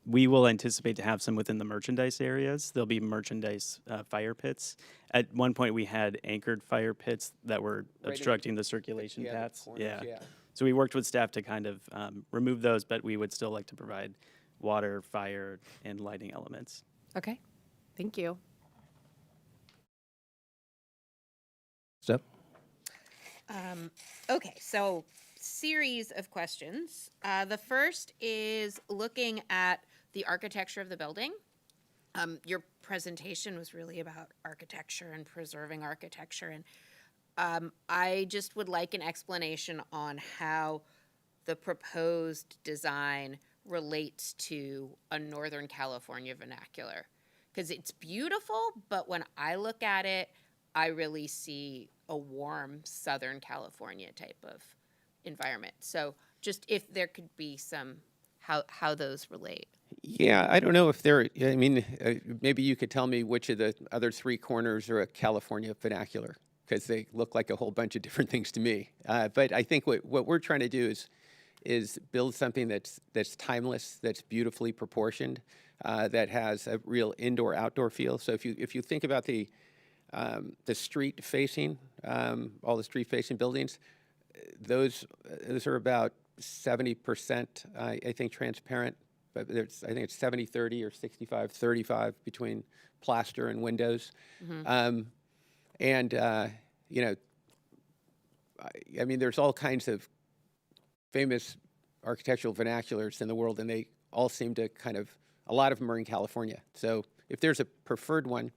We will anticipate to have some within the merchandise areas. There'll be merchandise fire pits. At one point, we had anchored fire pits that were in obstructing the circulation the paths. corners, yeah. So we worked with staff to kind of remove those, but we would still like to provide water, fire, and lighting elements. Okay. Thank you. Steph? Okay, so series of questions. The first is looking at the architecture of the building. Your presentation was really about architecture and preserving architecture, and I just would like an explanation on how the proposed design relates to a Northern California vernacular. Because it's beautiful, but when I look at it, I really see a warm Southern California type of environment. So just if there could be some, how those relate. Yeah, I don't know if they're, I mean, maybe you could tell me which of the other three corners are a California vernacular, because they look like a whole bunch of different things to me. But I think what we're trying to do is build something that's timeless, that's beautifully proportioned, that has a real indoor-outdoor feel. So if you think about the street facing, all the street facing buildings, those are about 70%, I think, transparent. But I think it's 70-30 or 65-35 between plaster and windows. And, you know, I mean, there's all kinds of famous architectural vernaculars in the world, and they all seem to a lot of them are in California. So if there's a preferred one,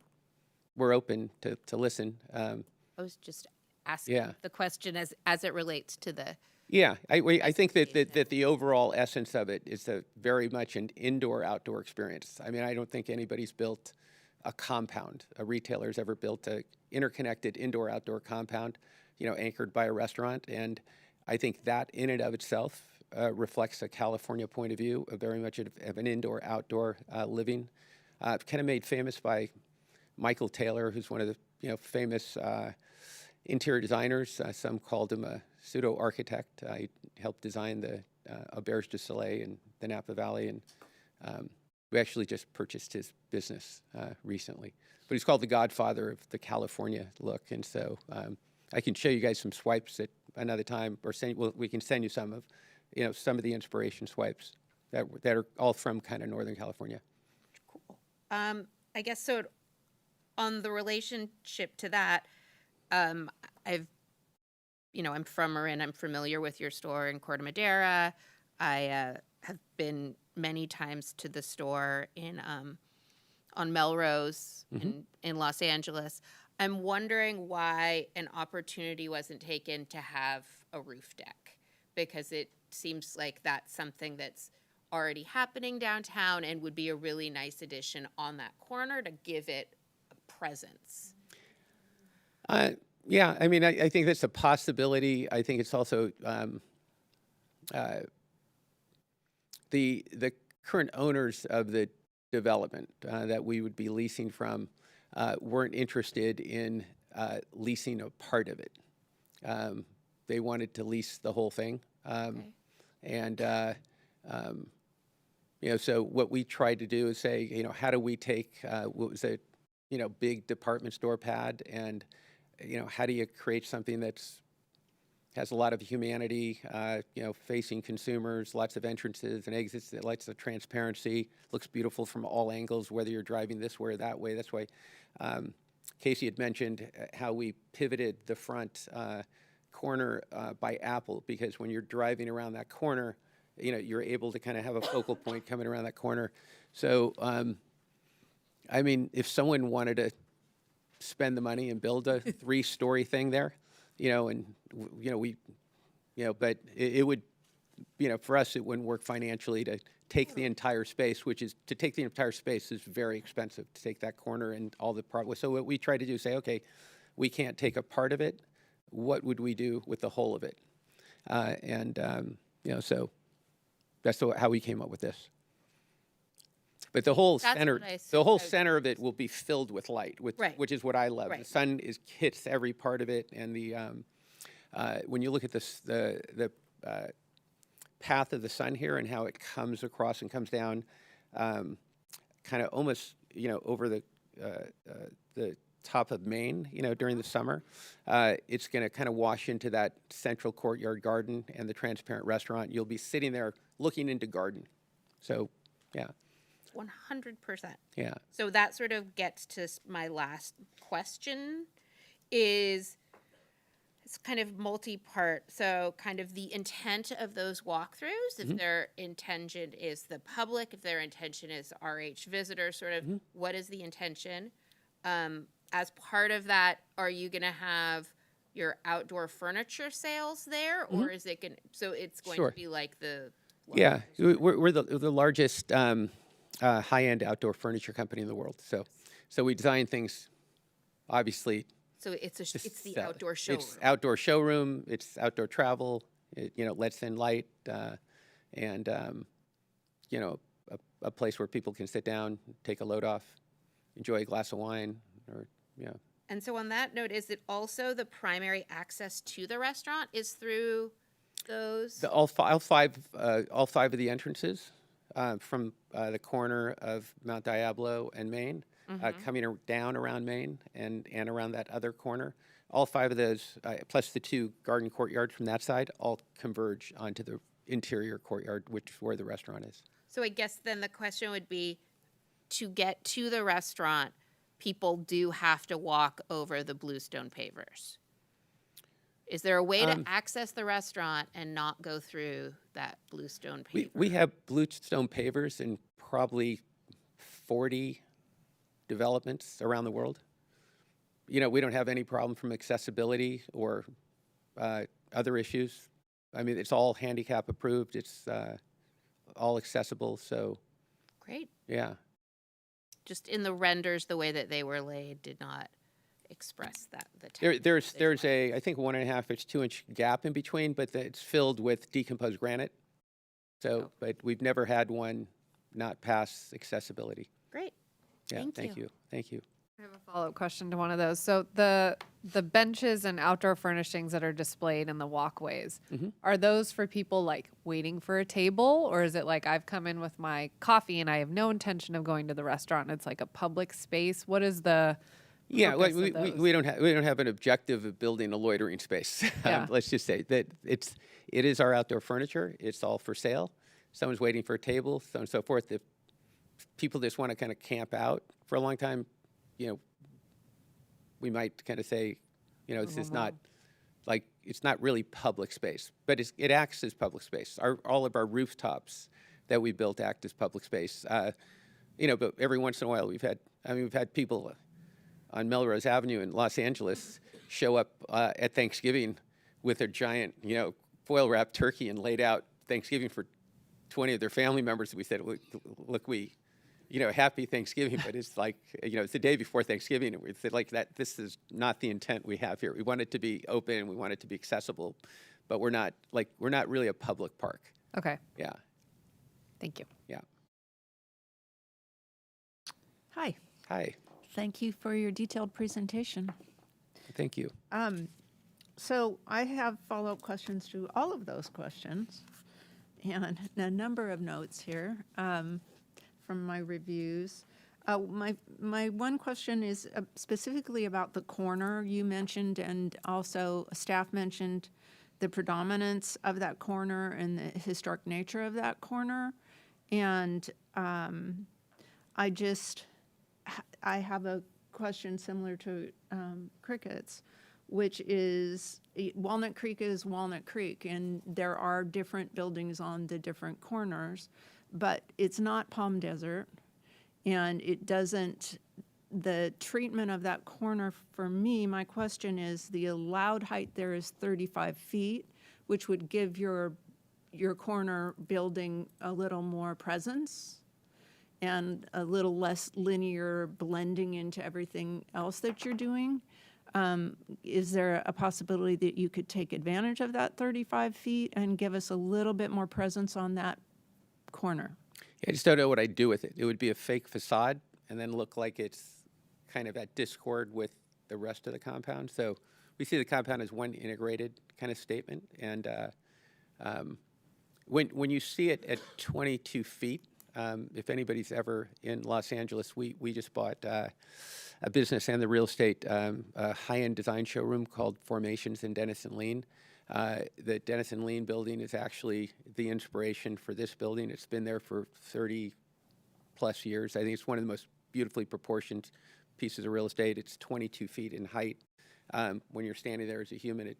we're open to listen. I was just asking the question as it relates to the. Yeah, I think that the overall essence of it is very much an indoor-outdoor experience. I mean, I don't think anybody's built a compound. A retailer's ever built a interconnected indoor-outdoor compound, anchored by a restaurant. And I think that in and of itself reflects a California point of view, very much of an indoor-outdoor living. Kind of made famous by Michael Taylor, who's one of the famous interior designers. Some called him a pseudo-architect. He helped design the Auberge du Soleil in the Napa Valley, and we actually just purchased his business recently. But he's called the godfather of the California look, and so I can show you guys some swipes at another time, or we can send you some of, some of the inspiration swipes that are all from kind of Northern California. Cool. I guess so. On the relationship to that, I'm from Marin. I'm familiar with your store in Corte Madera. I have been many times to the store on Melrose in Los Angeles. I'm wondering why an opportunity wasn't taken to have a roof deck, because it seems like that's something that's already happening downtown and would be a really nice addition on that corner to give it a presence. Yeah, I mean, I think that's a possibility. I think it's also the current owners of the development that we would be leasing from weren't interested in leasing a part of it. They wanted to lease the whole thing. And, so what we tried to do is say, how do we take what was a, big department store pad, and, how do you create something has a lot of humanity, facing consumers, lots of entrances and exits, that lots of transparency, looks beautiful from all angles, whether you're driving this way or that way. That's why Casey had mentioned how we pivoted the front corner by Apple, because when you're driving around that corner, you're able to kind of have a focal point coming around that corner. So, I mean, if someone wanted to spend the money and build a 3-story thing there, but it would, for us, it wouldn't work financially to take the entire space, is very expensive, to take that corner and all the so what we try to do is say, okay, we can't take a part of it. What would we do with the whole of it? So that's how we came up with this. But the whole center of it will be filled with light, which is what I love. Right. The sun hits every part of it, and when you look at the path of the sun here and how it comes across and comes down, kind of almost over the top of Maine, during the summer, it's going to kind of wash into that central courtyard garden and the transparent restaurant. You'll be sitting there looking into garden. So, yeah. 100%. Yeah. So that sort of gets to my last question, it's kind of multi-part. So kind of the intent of those walkthroughs, if their intention is the public, if their intention is RH visitors, sort of what is the intention? As part of that, are you going to have your outdoor furniture sales there, or is it going to, so it's going to be like the... Yeah, we're the largest high-end outdoor furniture company in the world. So we design things, obviously, So it's it's the sell- outdoor showroom. It's outdoor showroom, it's outdoor travel, it, lets in light, and, a place where people can sit down, take a load off, enjoy a glass of wine, or, And so on that note, is it also the primary access to the restaurant is through those? all five of the entrances from the corner of Mount Diablo and Main, coming down around Main and around that other corner. All five of those, plus the two garden courtyards from that side, all converge onto the interior courtyard, which is where the restaurant is. So I guess then the question would be, to get to the restaurant, people do have to walk over the bluestone pavers. Is there a way to access the restaurant and not go through that bluestone paver? We have bluestone pavers in probably 40 developments around the world. We don't have any problem from accessibility or other issues. I mean, it's all handicap approved. It's all accessible. So, Great. yeah. Just in the renders, the way that they were laid did not express that. There's a, I think, 1.5 inch, 2 inch gap in between, but it's filled with decomposed granite. So, but we've never had one not pass accessibility. Great. Yeah, Thank you. Thank you. I have a follow-up question to one of those. So the benches and outdoor furnishings that are displayed in the walkways, are those for people like waiting for a table, or is it like I've come in with my coffee and I have no intention of going to the restaurant and it's like a public space? What is the Yeah, well, purpose of we those? don't have an objective of building a loitering space. Yeah. Let's just say that it is our outdoor furniture. It's all for sale. Someone's waiting for a table, so on and so forth. If people just want to kind of camp out for a long time, we might kind of say, this is not like, it's not really public space, but it acts as public space. All of our rooftops that we built act as public space. But every once in a while we've had people on Melrose Avenue in Los Angeles show up at Thanksgiving with a giant, foil wrapped turkey and laid out Thanksgiving for 20 of their family members. We said, look, happy Thanksgiving, but it's like, it's the day before Thanksgiving, and we said like that, this is not the intent we have here. We want it to be open, and we want it to be accessible, but we're not really a public park. Okay, Yeah, thank you. yeah. Hi, Hi, thank you for your detailed presentation. thank you. So I have follow-up questions to all of those questions and a number of notes here from my reviews. My one question is specifically about the corner you mentioned, and also staff mentioned the predominance of that corner and the historic nature of that corner. And I have a question similar to Cricket's, which is Walnut Creek is Walnut Creek, and there are different buildings on the different corners, but it's not Palm Desert, and it doesn't, the treatment of that corner for me, my question is the allowed height there is 35 feet, which would give your corner building a little more presence and a little less linear blending into everything else that you're doing. Is there a possibility that you could take advantage of that 35 feet and give us a little bit more presence on that corner? I just don't know what I'd do with it. It would be a fake facade and then look like it's kind of at discord with the rest of the compound. So we see the compound as one integrated kind of statement. And when you see it at 22 feet, if anybody's ever in Los Angeles, we just bought a business and the real estate, a high-end design showroom called Formations in Denison Lean. The Denison Lean building is actually the inspiration for this building. It's been there for 30 plus years. I think it's one of the most beautifully proportioned pieces of real estate. It's 22 feet in height. When you're standing there as a human, it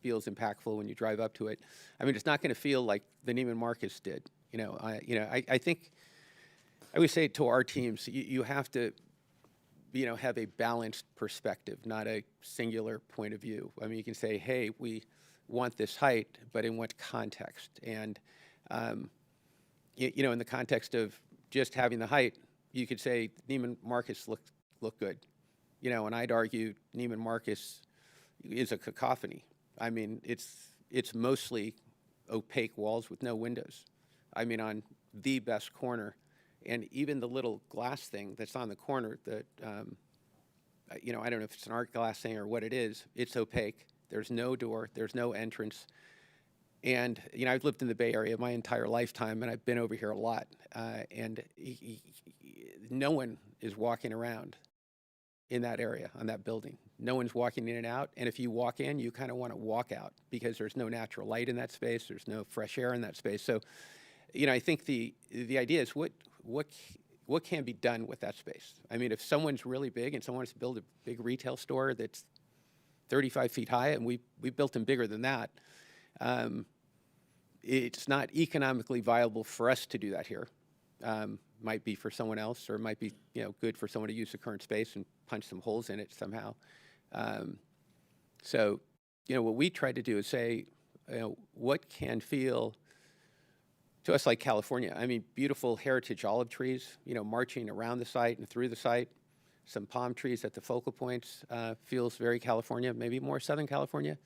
feels impactful when you drive up to it. I mean, it's not going to feel like the Neiman Marcus did. I think I would say to our teams, you have to, have a balanced perspective, not a singular point of view. I mean, you can say, hey, we want this height, but in what context? And, in the context of just having the height, you could say Neiman Marcus look good. you know, and I'd argue Neiman Marcus is a cacophony. I mean, it's mostly opaque walls with no windows. I mean, on the best corner, and even the little glass thing that's on the corner that, you know, I don't know if it's an art glass thing or what it is, it's opaque. There's no door, there's no entrance. And, you know, I've lived in the Bay Area my entire lifetime, and I've been over here a lot. And no one is walking around in that area, on that building. No one's walking in and out. And if you walk in, you kind of want to walk out because there's no natural light in that space. There's no fresh air in that space. So, you know, I think the idea is what can be done with that space? I mean, if someone's really big and someone wants to build a big retail store that's 35 feet high, and we built them bigger than that, it's not economically viable for us to do that here. Might be for someone else, or it might be, you know, good for someone to use the current space and punch some holes in it somehow. So, you know, what we try to do is say, you know, what can feel to us like California. I mean, beautiful heritage olive trees, you know, marching around the site and through the site. Some palm trees at the focal points feels very California, maybe more Southern California.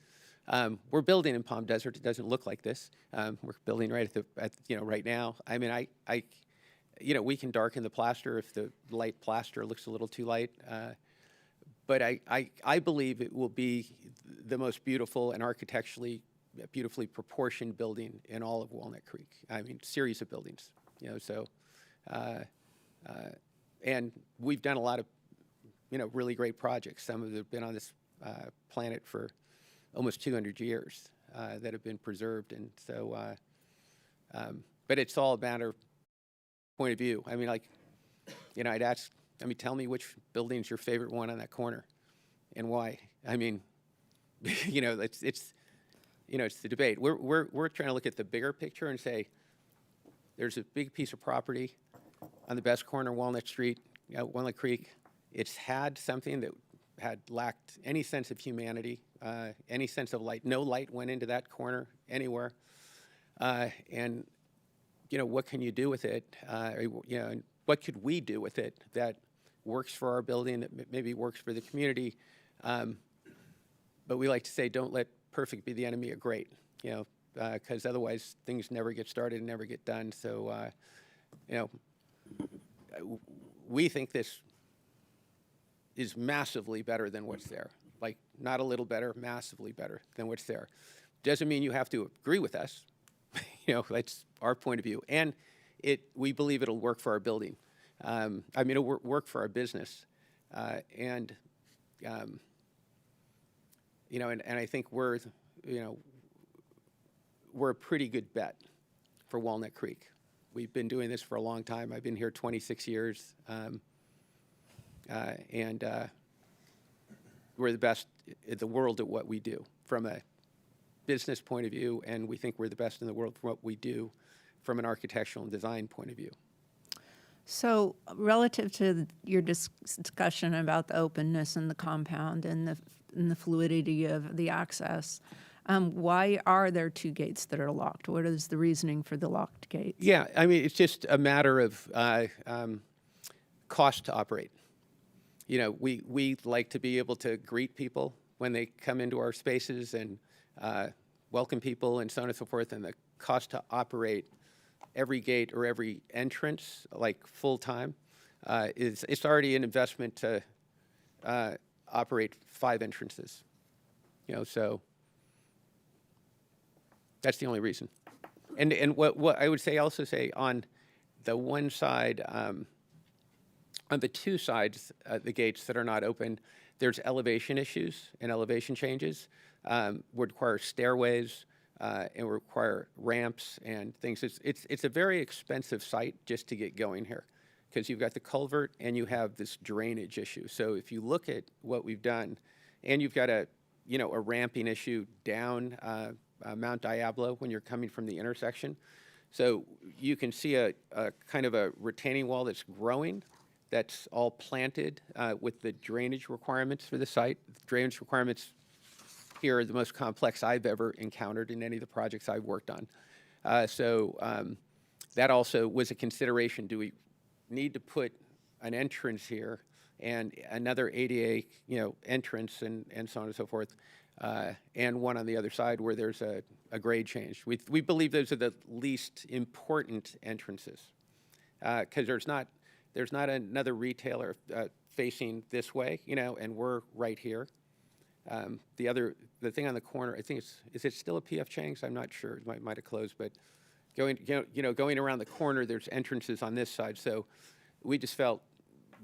We're building in Palm Desert. It doesn't look like this. We're building right you know, right now. I mean, you know, we can darken the plaster if the light plaster looks a little too light. But I believe it will be the most beautiful and architecturally beautifully proportioned building in all of Walnut Creek. I mean, series of buildings, you know, so, and we've done a lot of, you know, really great projects. Some of them have been on this planet for almost 200 years that have been preserved. And so, but it's all a matter of point of view. I mean, like, you know, I'd ask, I mean, tell me which building's your favorite one on that corner and why. I mean, you know, it's you know, it's the debate. We're trying to look at the bigger picture and say, there's a big piece of property on the best corner, Walnut Street, Walnut Creek. It's had something that had lacked any sense of humanity, any sense of light. No light went into that corner anywhere. And, you know, what can you do with it? You know, and what could we do with it that works for our building, that maybe works for the community? But we like to say, don't let perfect be the enemy of great, you know, because otherwise things never get started and never get done. So, you know, we think this is massively better than what's there. Like, not a little better, massively better than what's there. Doesn't mean you have to agree with us. You know, that's our point of view. And we believe it'll work for our building. I mean, it'll work for our business. And you know, and I think we're a pretty good bet for Walnut Creek. We've been doing this for a long time. I've been here 26 years. And we're the best in the world at what we do from a business point of view, and we think we're the best in the world for what we do from an architectural and design point of view. So relative to your discussion about the openness in the compound and the fluidity of the access, why are there two gates that are locked? What is the reasoning for the locked gates? Yeah, I mean, it's just a matter of cost to operate. You know, we like to be able to greet people when they come into our spaces and welcome people and so on and so forth, and the cost to operate every gate or every entrance, like full-time, it's already an investment to operate 5 entrances. You know, so that's the only reason. And what I would say, also say, on the one side, on the 2 sides, the gates that are not open, there's elevation issues and elevation changes. Would require stairways and require ramps and things. It's a very expensive site just to get going here, because you've got the culvert and you have this drainage issue. So if you look at what we've done, and you've got a ramping issue down Mount Diablo when you're coming from the intersection. So you can see a kind of a retaining wall that's growing, that's all planted with the drainage requirements for the site. The drainage requirements here are the most complex I've ever encountered in any of the projects I've worked on. So that also was a consideration. Do we need to put an entrance here and another ADA, entrance and so on and so forth, and one on the other side where there's a grade change. We believe those are the least important entrances, because there's not another retailer facing this way, and we're right here. The thing on the corner, I think is it still a PF Chang's? I'm not sure. It might have closed, but going around the corner, there's entrances on this side. So we just felt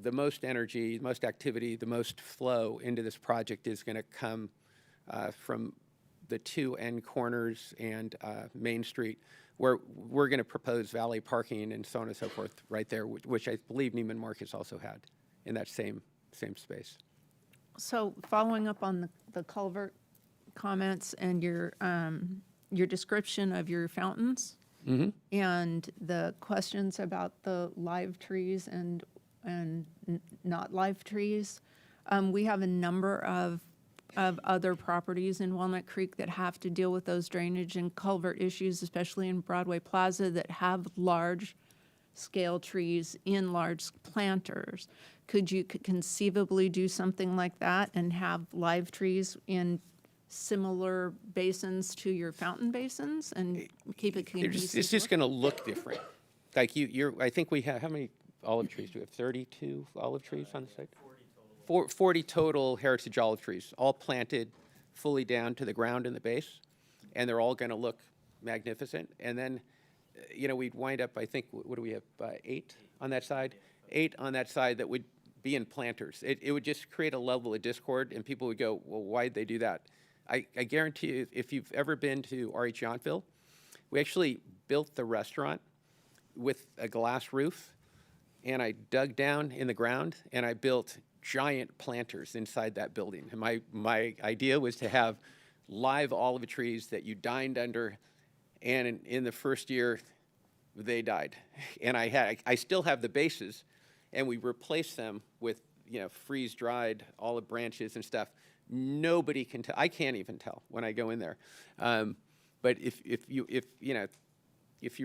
the most energy, the most activity, the most flow into this project is going to come from the two end corners and Main Street, where we're going to propose valet parking and so on and so forth right there, which I believe Neiman Marcus also had in that same space. So following up on the culvert comments and your description of your fountains and the questions about the live trees and not live trees, we have a number of other properties in Walnut Creek that have to deal with those drainage and culvert issues, especially in Broadway Plaza, that have large scale trees in large planters. Could you conceivably do something like that and have live trees in similar basins to your fountain basins and keep it cohesive? It's just going to look different. Like I think we have, how many olive trees do we have? 32 olive trees on the site? 40 total heritage olive trees, all planted fully down to the ground in the base, and they're all going to look magnificent. And then, we'd wind up, I think, what do we have, 8 on that side? 8 on that side that would be in planters. It would just create a level of discord, and people would go, well, why'd they do that? I guarantee you, if you've ever been to R.H. Yountville, we actually built the restaurant with a glass roof, and I dug down in the ground, and I built giant planters inside that building. And my idea was to have live olive trees that you dined under, and in the first year, they died. And I still have the bases, and we replaced them with freeze-dried olive branches and stuff. Nobody can tell. I can't even tell when I go in there. But if you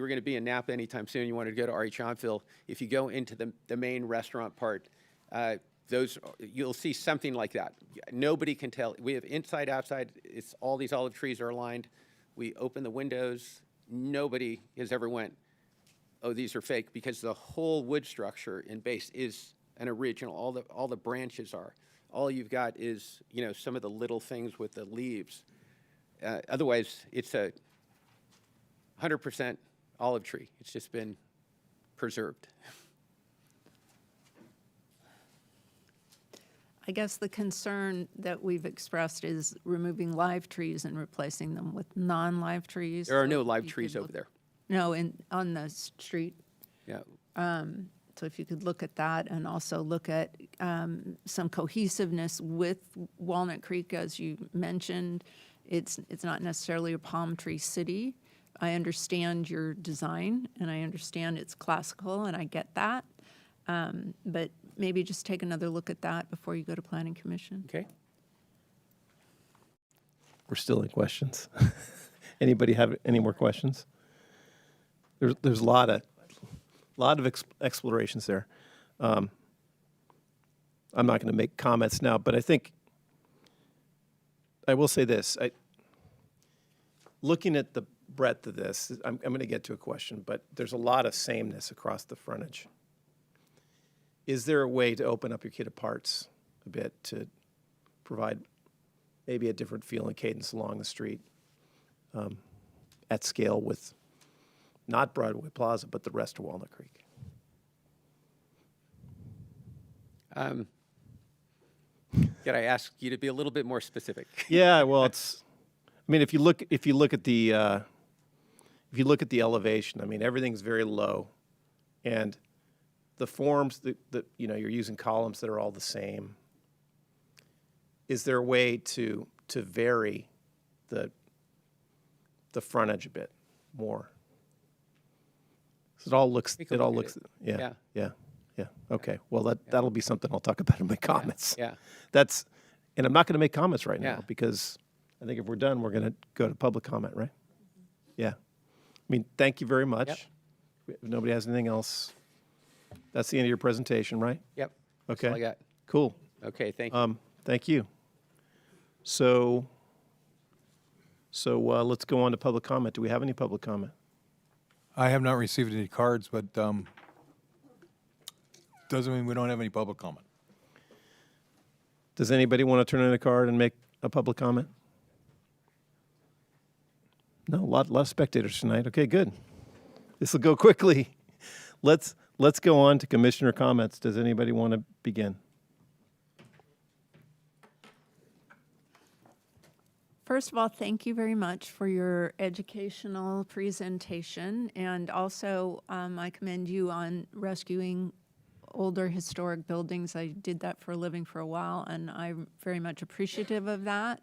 were going to be in Napa anytime soon, you wanted to go to R.H. Yountville, if you go into the main restaurant part, you'll see something like that. Nobody can tell. We have inside, outside. It's all these olive trees are aligned. We open the windows. Nobody has ever went, oh, these are fake, because the whole wood structure in base is an original. All the branches are. All you've got is some of the little things with the leaves. Otherwise, it's a 100% olive tree. It's just been preserved. I guess the concern that we've expressed is removing live trees and replacing them with non-live trees. There are no So live you trees could over look- there. No, on the street. Yeah. So if you could look at that and also look at some cohesiveness with Walnut Creek, as you mentioned, it's not necessarily a palm tree city. I understand your design, and I understand it's classical, and I get that. But maybe just take another look at that before you go to Planning Commission. Okay. We're still in questions. Anybody have any more questions? There's a lot of explorations there. I'm not going to make comments now, but I think I will say this. Looking at the breadth of this, I'm going to get to a question, but there's a lot of sameness across the frontage. Is there a way to open up your kit of parts a bit to provide maybe a different feel and cadence along the street at scale with not Broadway Plaza, but the rest of Walnut Creek? Could I ask you to be a little bit more specific? Yeah, well, if you look at the elevation, I mean, everything's very low, and the forms that you're using columns that are all the same. Is there a way to vary the frontage a bit more? So it all looks. Yeah. Okay. Well, that'll be something I'll talk about in my comments. Yeah. And I'm not going to make comments right Yeah. now because I think if we're done, we're going to go to public comment, right? Yeah. I mean, thank you very much. Yep. If nobody has anything else, that's the end of your presentation, right? Yep. Okay. That's all I got. Cool. Okay, thank you. Thank you. So let's go on to public comment. Do we have any public comment? I have not received any cards, but doesn't mean we don't have any public comment. Does anybody want to turn in a card and make a public comment? No, a lot less spectators tonight. Okay, good. This will go quickly. Let's go on to commissioner comments. Does anybody want to begin? First of all, thank you very much for your educational presentation. And also, I commend you on rescuing older historic buildings. I did that for a living for a while, and I'm very much appreciative of that.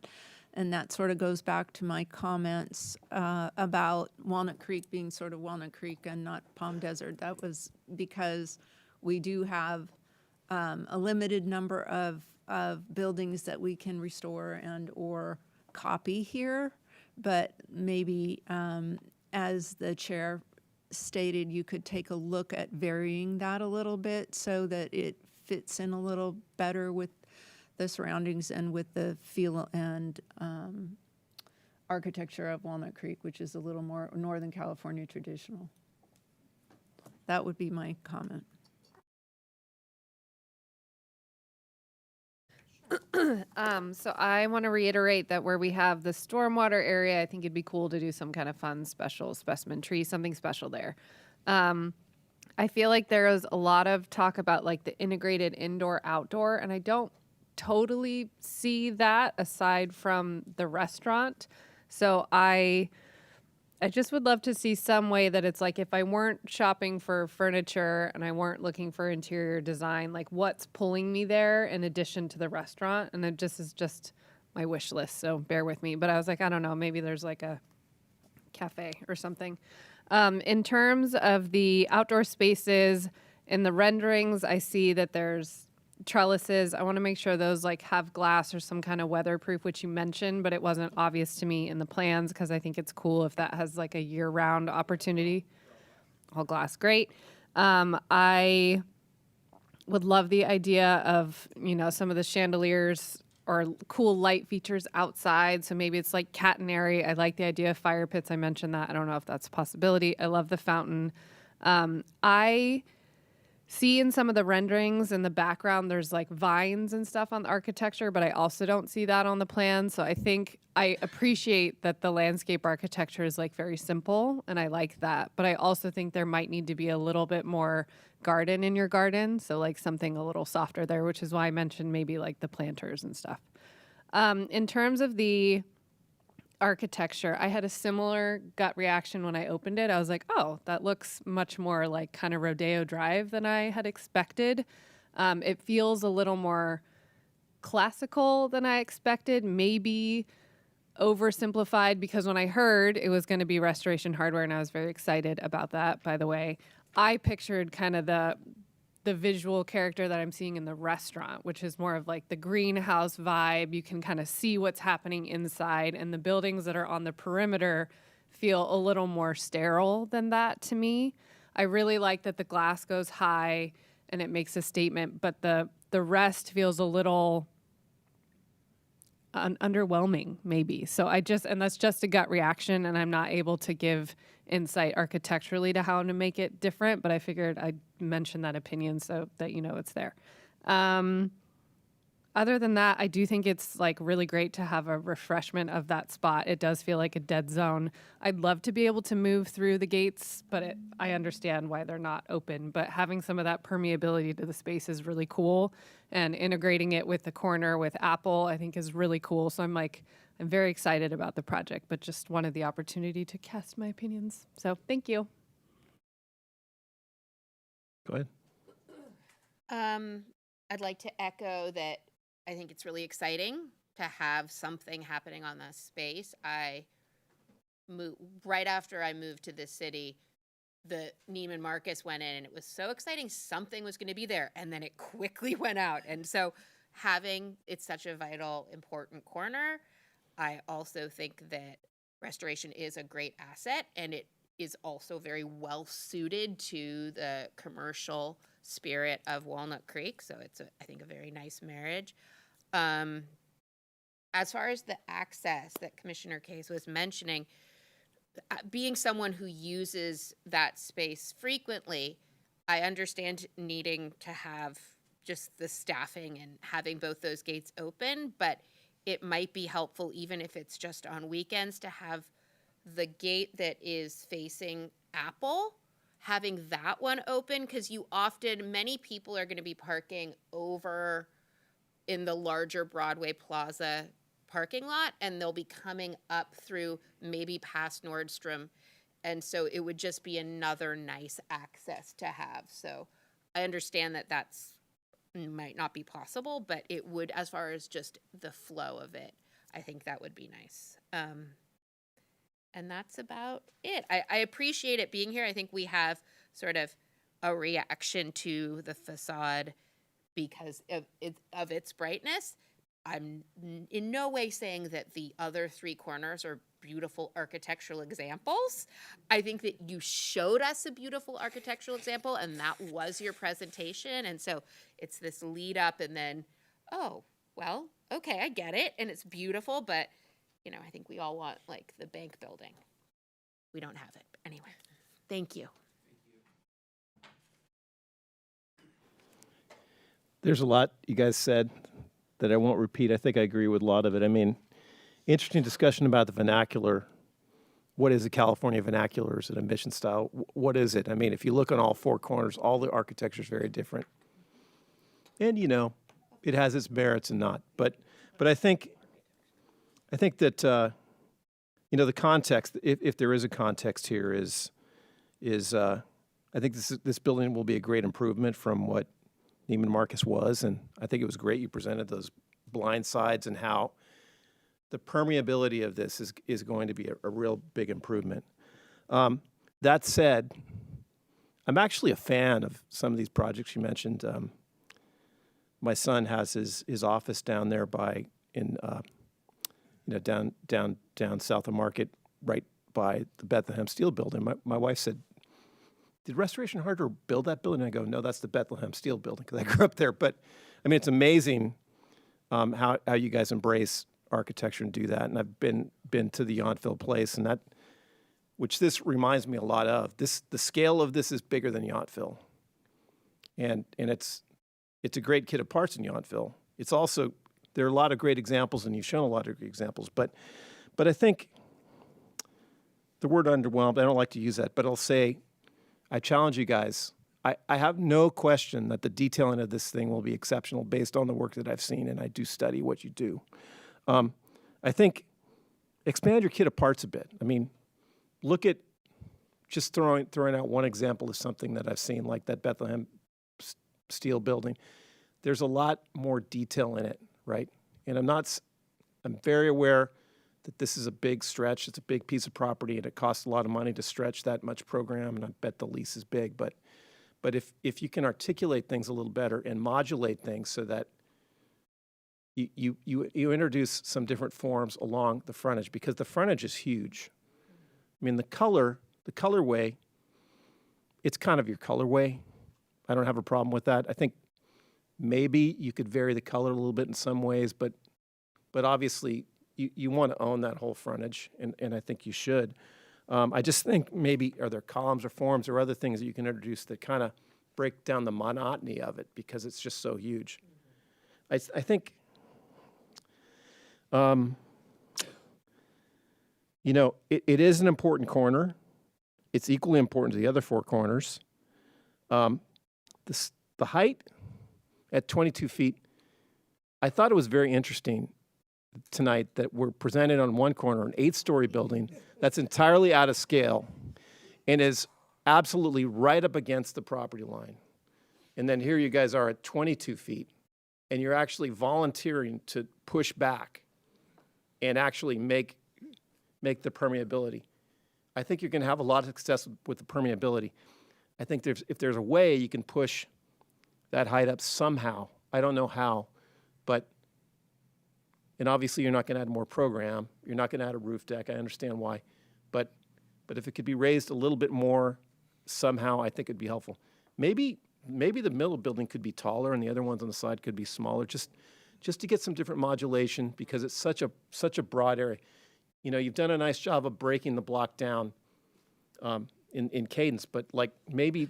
And that sort of goes back to my comments about Walnut Creek being sort of Walnut Creek and not Palm Desert. That was because we do have a limited number of buildings that we can restore and or copy here, but maybe as the chair stated, you could take a look at varying that a little bit so that it fits in a little better with the surroundings and with the feel and architecture of Walnut Creek, which is a little more Northern California traditional. That would be my comment. So I want to reiterate that where we have the stormwater area, I think it'd be cool to do some kind of fun special specimen tree, something special there. I feel like there is a lot of talk about like the integrated indoor-outdoor, and I don't totally see that aside from the restaurant. So I just would love to see some way that it's like if I weren't shopping for furniture and I weren't looking for interior design, like what's pulling me there in addition to the restaurant? And it just is just my wish list, so bear with me. But I was like, I don't know, maybe there's like a cafe or something. In terms of the outdoor spaces, in the renderings, I see that there's trellises. I want to make sure those like have glass or some kind of weatherproof, which you mentioned, but it wasn't obvious to me in the plans because I think it's cool if that has like a year-round opportunity. All glass, great. I would love the idea of, you know, some of the chandeliers or cool light features outside. So maybe it's like catenary. I like the idea of fire pits. I mentioned that. I don't know if that's a possibility. I love the fountain. I see in some of the renderings in the background, there's like vines and stuff on the architecture, but I also don't see that on the plan. So I think I appreciate that the landscape architecture is like very simple and I like that. But I also think there might need to be a little bit more garden in your garden. So like something a little softer there, which is why I mentioned maybe like the planters and stuff. In terms of the architecture, I had a similar gut reaction when I opened it. I was like, oh, that looks much more like kind of Rodeo Drive than I had expected. It feels a little more classical than I expected, maybe oversimplified, because when I heard it was going to be Restoration Hardware, and I was very excited about that, by the way, I pictured kind of the visual character that I'm seeing in the restaurant, which is more of like the greenhouse vibe. You can kind of see what's happening inside, and the buildings that are on the perimeter feel a little more sterile than that to me. I really like that the glass goes high and it makes a statement, but the rest feels a little underwhelming maybe. So and that's just a gut reaction, and I'm not able to give insight architecturally to how to make it different, but I figured I'd mention that opinion so that you know it's there. Other than that, I do think it's like really great to have a refreshment of that spot. It does feel like a dead zone. I'd love to be able to move through the gates, but I understand why they're not open. But having some of that permeability to the space is really cool. And integrating it with the corner with Apple, I think is really cool. So I'm very excited about the project, but just wanted the opportunity to cast my opinions. So thank you. Go ahead. I'd like to echo that I think it's really exciting to have something happening on this space. Right after I moved to this city, the Neiman Marcus went in and it was so exciting. Something was going to be there. And then it quickly went out. And so it's such a vital, important corner. I also think that restoration is a great asset, and it is also very well suited to the commercial spirit of Walnut Creek. So it's, I think, a very nice marriage. As far as the access that Commissioner Case was mentioning, being someone who uses that space frequently, I understand needing to have just the staffing and having both those gates open, but it might be helpful, even if it's just on weekends, to have the gate that is facing Apple, having that one open, because many people are going to be parking over in the larger Broadway Plaza parking lot, and they'll be coming up through maybe past Nordstrom. And so it would just be another nice access to have. So I understand that might not be possible, but it would, as far as just the flow of it, I think that would be nice. And that's about it. I appreciate it being here. I think we have sort of a reaction to the facade because of its brightness. I'm in no way saying that the other three corners are beautiful architectural examples. I think that you showed us a beautiful architectural example, and that was your presentation. And so it's this lead up and then, oh, well, okay, I get it. And it's beautiful, but I think we all want like the bank building. We don't have it. Anyway, thank you. There's a lot you guys said that I won't repeat. I think I agree with a lot of it. I mean, interesting discussion about the vernacular. What is a California vernacular? Is it a mission style? What is it? I mean, if you look on all four corners, all the architecture is very different. And, it has its merits and not. But I think that, the context, if there is a context here, is I think this building will be a great improvement from what Neiman Marcus was, and I think it was great you presented those blind sides and how the permeability of this is going to be a real big improvement. That said, I'm actually a fan of some of these projects you mentioned. My son has his office down there down south of Market, right by the Bethlehem Steel building. My wife said, did Restoration Hardware build that building? And I go, no, that's the Bethlehem Steel building, because I grew up there. But, I mean, it's amazing how you guys embrace architecture and do that. And I've been to the Yountville place, and which this reminds me a lot of. The scale of this is bigger than Yountville. And it's a great kit of parts in Yountville. It's also, there are a lot of great examples, and you've shown a lot of great examples. But I think the word underwhelmed, I don't like to use that, but I'll say, I challenge you guys. I have no question that the detailing of this thing will be exceptional based on the work that I've seen, and I do study what you do. I think expand your kit of parts a bit. I mean, look at just throwing out one example of something that I've seen, like that Bethlehem Steel building. There's a lot more detail in it, right? And I'm very aware that this is a big stretch. It's a big piece of property, and it costs a lot of money to stretch that much program, and I bet the lease is big. But if you can articulate things a little better and modulate things so that you introduce some different forms along the frontage, because the frontage is huge. I mean, the colorway, it's kind of your colorway. I don't have a problem with that. I think maybe you could vary the color a little bit in some ways, but obviously you want to own that whole frontage, and I think you should. I just think maybe, are there columns or forms or other things that you can introduce that kind of break down the monotony of it, because it's just so huge. I think, it is an important corner. It's equally important to the other four corners. The height at 22 feet, I thought it was very interesting tonight that we're presented on one corner, an 8-story building that's entirely out of scale and is absolutely right up against the property line. And then here you guys are at 22 feet, and you're actually volunteering to push back and actually make the permeability. I think you're going to have a lot of success with the permeability. I think if there's a way you can push that height up somehow, I don't know how, and obviously you're not going to add more program, you're not going to add a roof deck, I understand why, but but if it could be raised a little bit more somehow, I think it'd be helpful. Maybe the middle building could be taller and the other ones on the side could be smaller, just to get some different modulation, because it's such a broad area. You know, you've done a nice job of breaking the block down in cadence, but like maybe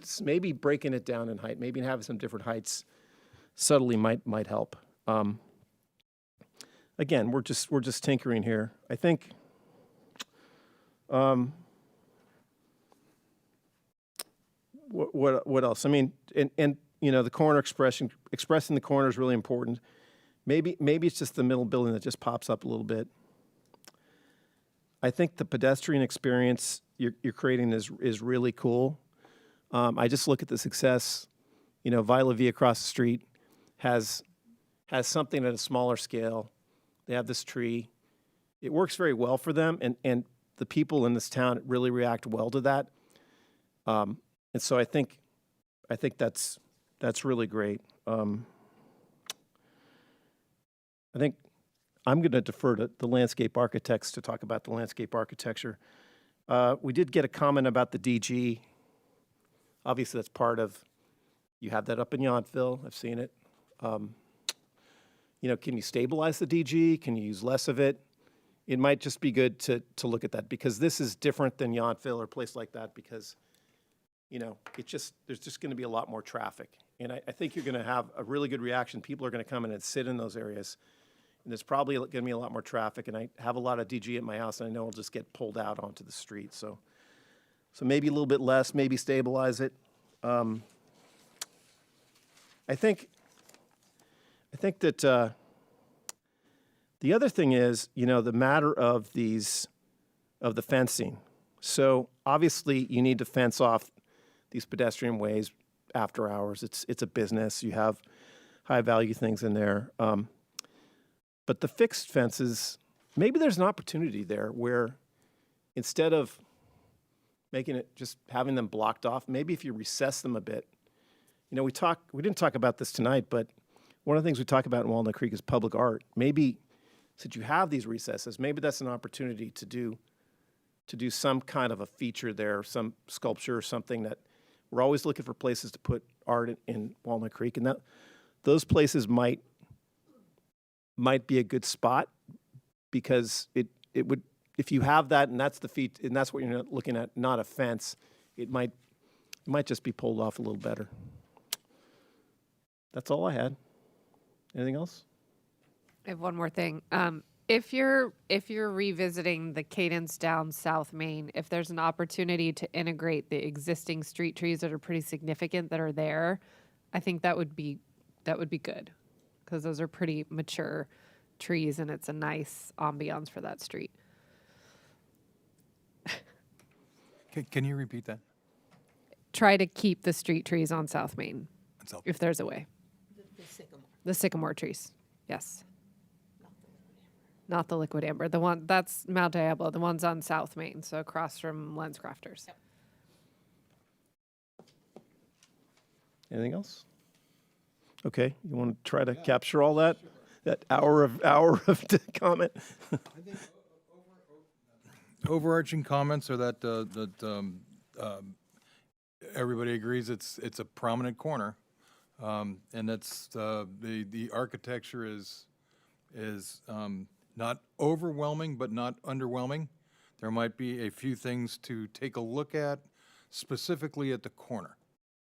breaking it down in height, maybe having some different heights subtly might help. Again, we're just tinkering here. I think. What else? I mean, and you know, the corner expressing the corner is really important. Maybe it's just the middle building that just pops up a little bit. I think the pedestrian experience you're creating is really cool. I just look at the success. You know, Viola V across the street has something at a smaller scale. They have this tree. It works very well for them, and the people in this town really react well to that. And so I think that's really great. I think I'm going to defer to the landscape architects to talk about the landscape architecture. We did get a comment about the DG. Obviously, that's part of, you have that up in Yountville. I've seen it. You know, can you stabilize the DG? Can you use less of it? It might just be good to look at that, because this is different than Yountville or a place like that, because, you know, there's just going to be a lot more traffic. And I think you're going to have a really good reaction. People are going to come in and sit in those areas. And there's probably going to be a lot more traffic. And I have a lot of DG at my house, and I know it'll just get pulled out onto the street. So maybe a little bit less, maybe stabilize it. I think that the other thing is, you know, the matter of the fencing. So obviously you need to fence off these pedestrian ways after hours. It's a business. You have high value things in there. But the fixed fences, maybe there's an opportunity there where instead of making it, just having them blocked off, maybe if you recess them a bit. You know, we didn't talk about this tonight, but one of the things we talk about in Walnut Creek is public art. Maybe since you have these recesses, maybe that's an opportunity to do some kind of a feature there, some sculpture or something. That we're always looking for places to put art in Walnut Creek, and those places might be a good spot, because it would, if you have that and that's and that's what you're looking at, not a fence, it might just be pulled off a little better. That's all I had. Anything else? I have one more thing. If you're revisiting the cadence down South Main, if there's an opportunity to integrate the existing street trees that are pretty significant that are there, I think that would be good, because those are pretty mature trees and it's a nice ambiance for that street. Can you repeat that? Try to keep the street trees on South Main, if there's a way. The sycamore trees, yes. Not the liquid amber. The one that's Mount Diablo. The one's on South Main, so across from Lens Crafters. Yep. Anything else? Okay, you want to try to capture all that? Sure. That hour of comment. Overarching comments are that everybody agrees it's a prominent corner, and that's the architecture is not overwhelming, but not underwhelming. There might be a few things to take a look at, specifically at the corner.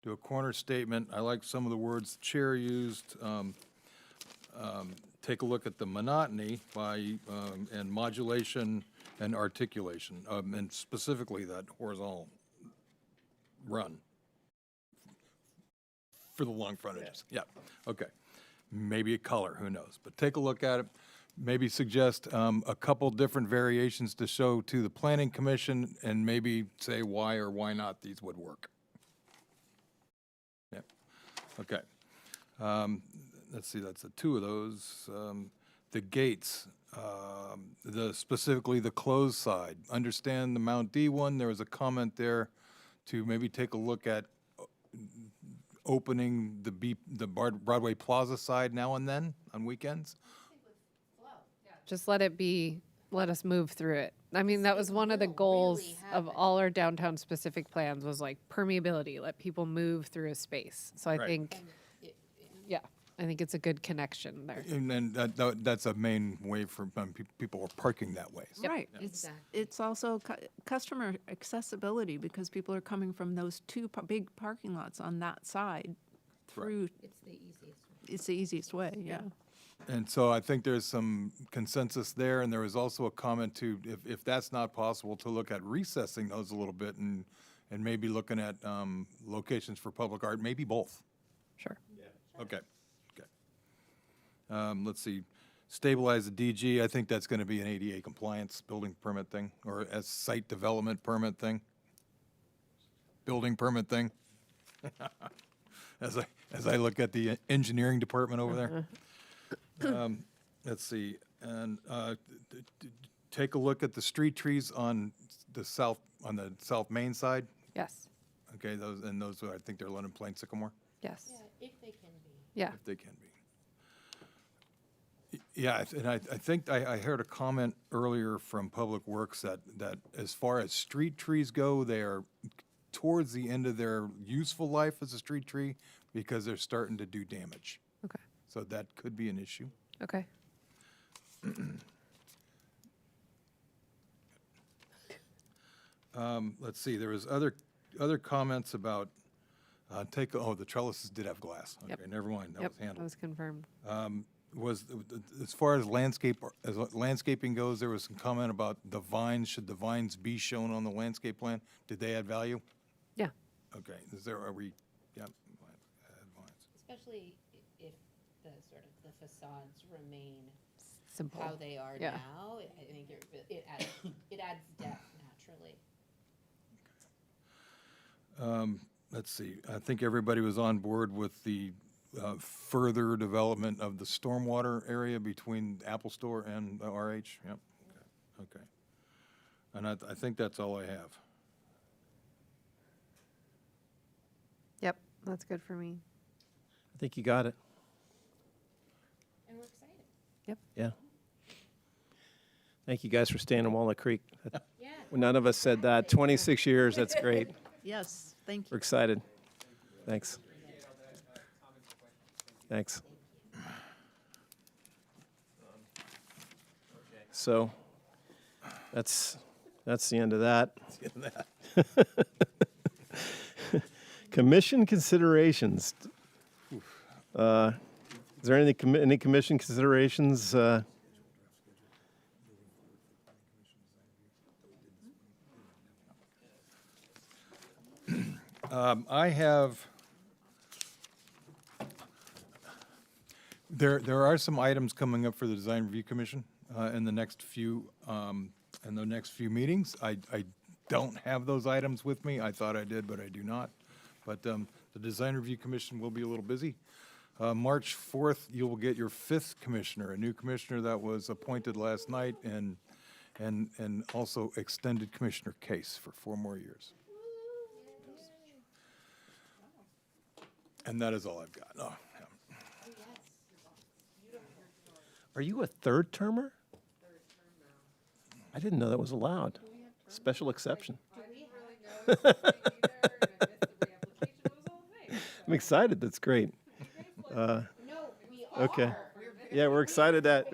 Do a corner statement. I like some of the words the chair used. Take a look at the monotony and modulation and articulation, and specifically that horizontal run for the long frontages. Yeah. Okay. Maybe a color, who knows? But take a look at it. Maybe suggest a couple different variations to show to the Planning Commission, and maybe say why or why not these would work. Yeah. Okay. Let's see, that's two of those. The gates, specifically the closed side. Understand the Mount D one. There was a comment there to maybe take a look at opening the Broadway Plaza side now and then on weekends. Just let us move through it. I mean, that was one of the will goals really of happen. all our downtown specific plans was like permeability, let people move through a space. So I Right. think, yeah, I think it's a good connection there. And then that's a main way for people are parking that way. So- Right. It's also customer accessibility because people are coming from those two big parking lots on that side through. It's the easiest. It's the easiest way, yeah. And so I think there's some consensus there, and there was also a comment to, if that's not possible, to look at recessing those a little bit and maybe looking at locations for public art, maybe both. Sure. Okay, okay. Let's see, stabilize the DG, I think that's gonna be an ADA compliance building permit thing, or a site development permit thing. Building permit thing. As I look at the engineering department over there. Let's see, and take a look at the street trees on the south main side. Yes. Okay, those I think they're London Plain Sycamore, Yes. If they can be. Yeah. if they can be. Yeah, and I think I heard a comment earlier from Public Works that as far as street trees go, they are towards the end of their useful life as a street tree because they're starting to do damage. Okay. So that could be an issue. Okay. Let's see, there was other comments about, the trellises did have glass. Yep. Okay, never mind, that Yep. was That handled. was confirmed. As far as landscaping goes, there was some comment about the vines, should the vines be shown on the landscape plan? Did they add value? Yeah. Okay, are we, yeah, add vines. Especially if the sort of the facades remain Simple. how they are Yeah. now. I think it adds depth naturally. Let's see, I think everybody was on board with the further development of the stormwater area between the Apple Store and the RH? Yep, okay. And I think that's all I have. Yep. That's good for me. I think you got it. And we're excited. Yeah. Thank you guys for staying in Walnut Creek. Yeah. None of us said that. 26 years, that's great. Yes, thank We're you. excited. Thanks. Thanks. So, that's the end of that. Commission considerations. Is there any commission considerations? I have, there are some items coming up for the Design Review Commission in the next few meetings. I don't have those items with me. I thought I did, but I do not. But the Design Review Commission will be a little busy. March 4th, you will get your 5th commissioner, a new commissioner that was appointed last night, and also extended Commissioner Case for 4 more years. And that is all I've got. Oh, yeah. Are you a third termer? I didn't know that was allowed. Special exception. I'm excited. That's great. No, we are. Okay. Yeah, we're excited that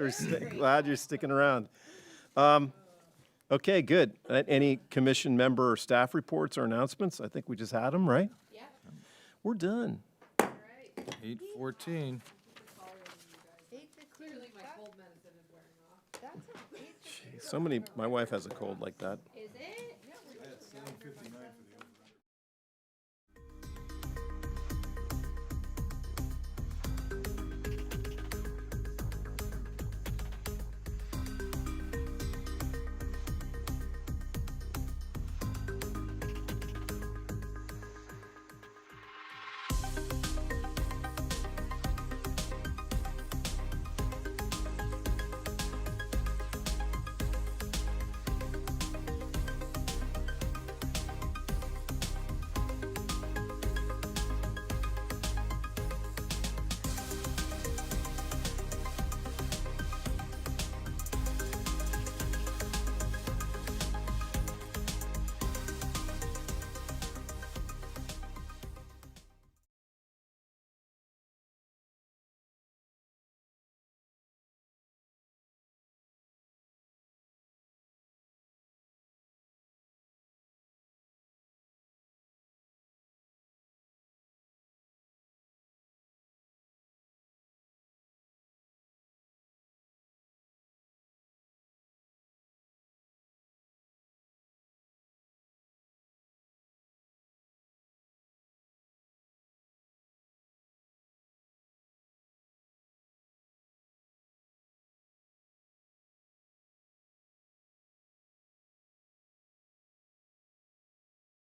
glad you're sticking around. Okay, good. Any commission member or staff reports or announcements? I think we just had them, right? Yeah. We're done. 8:14. Clearly my cold medicine is wearing off. My wife has a cold like that. Is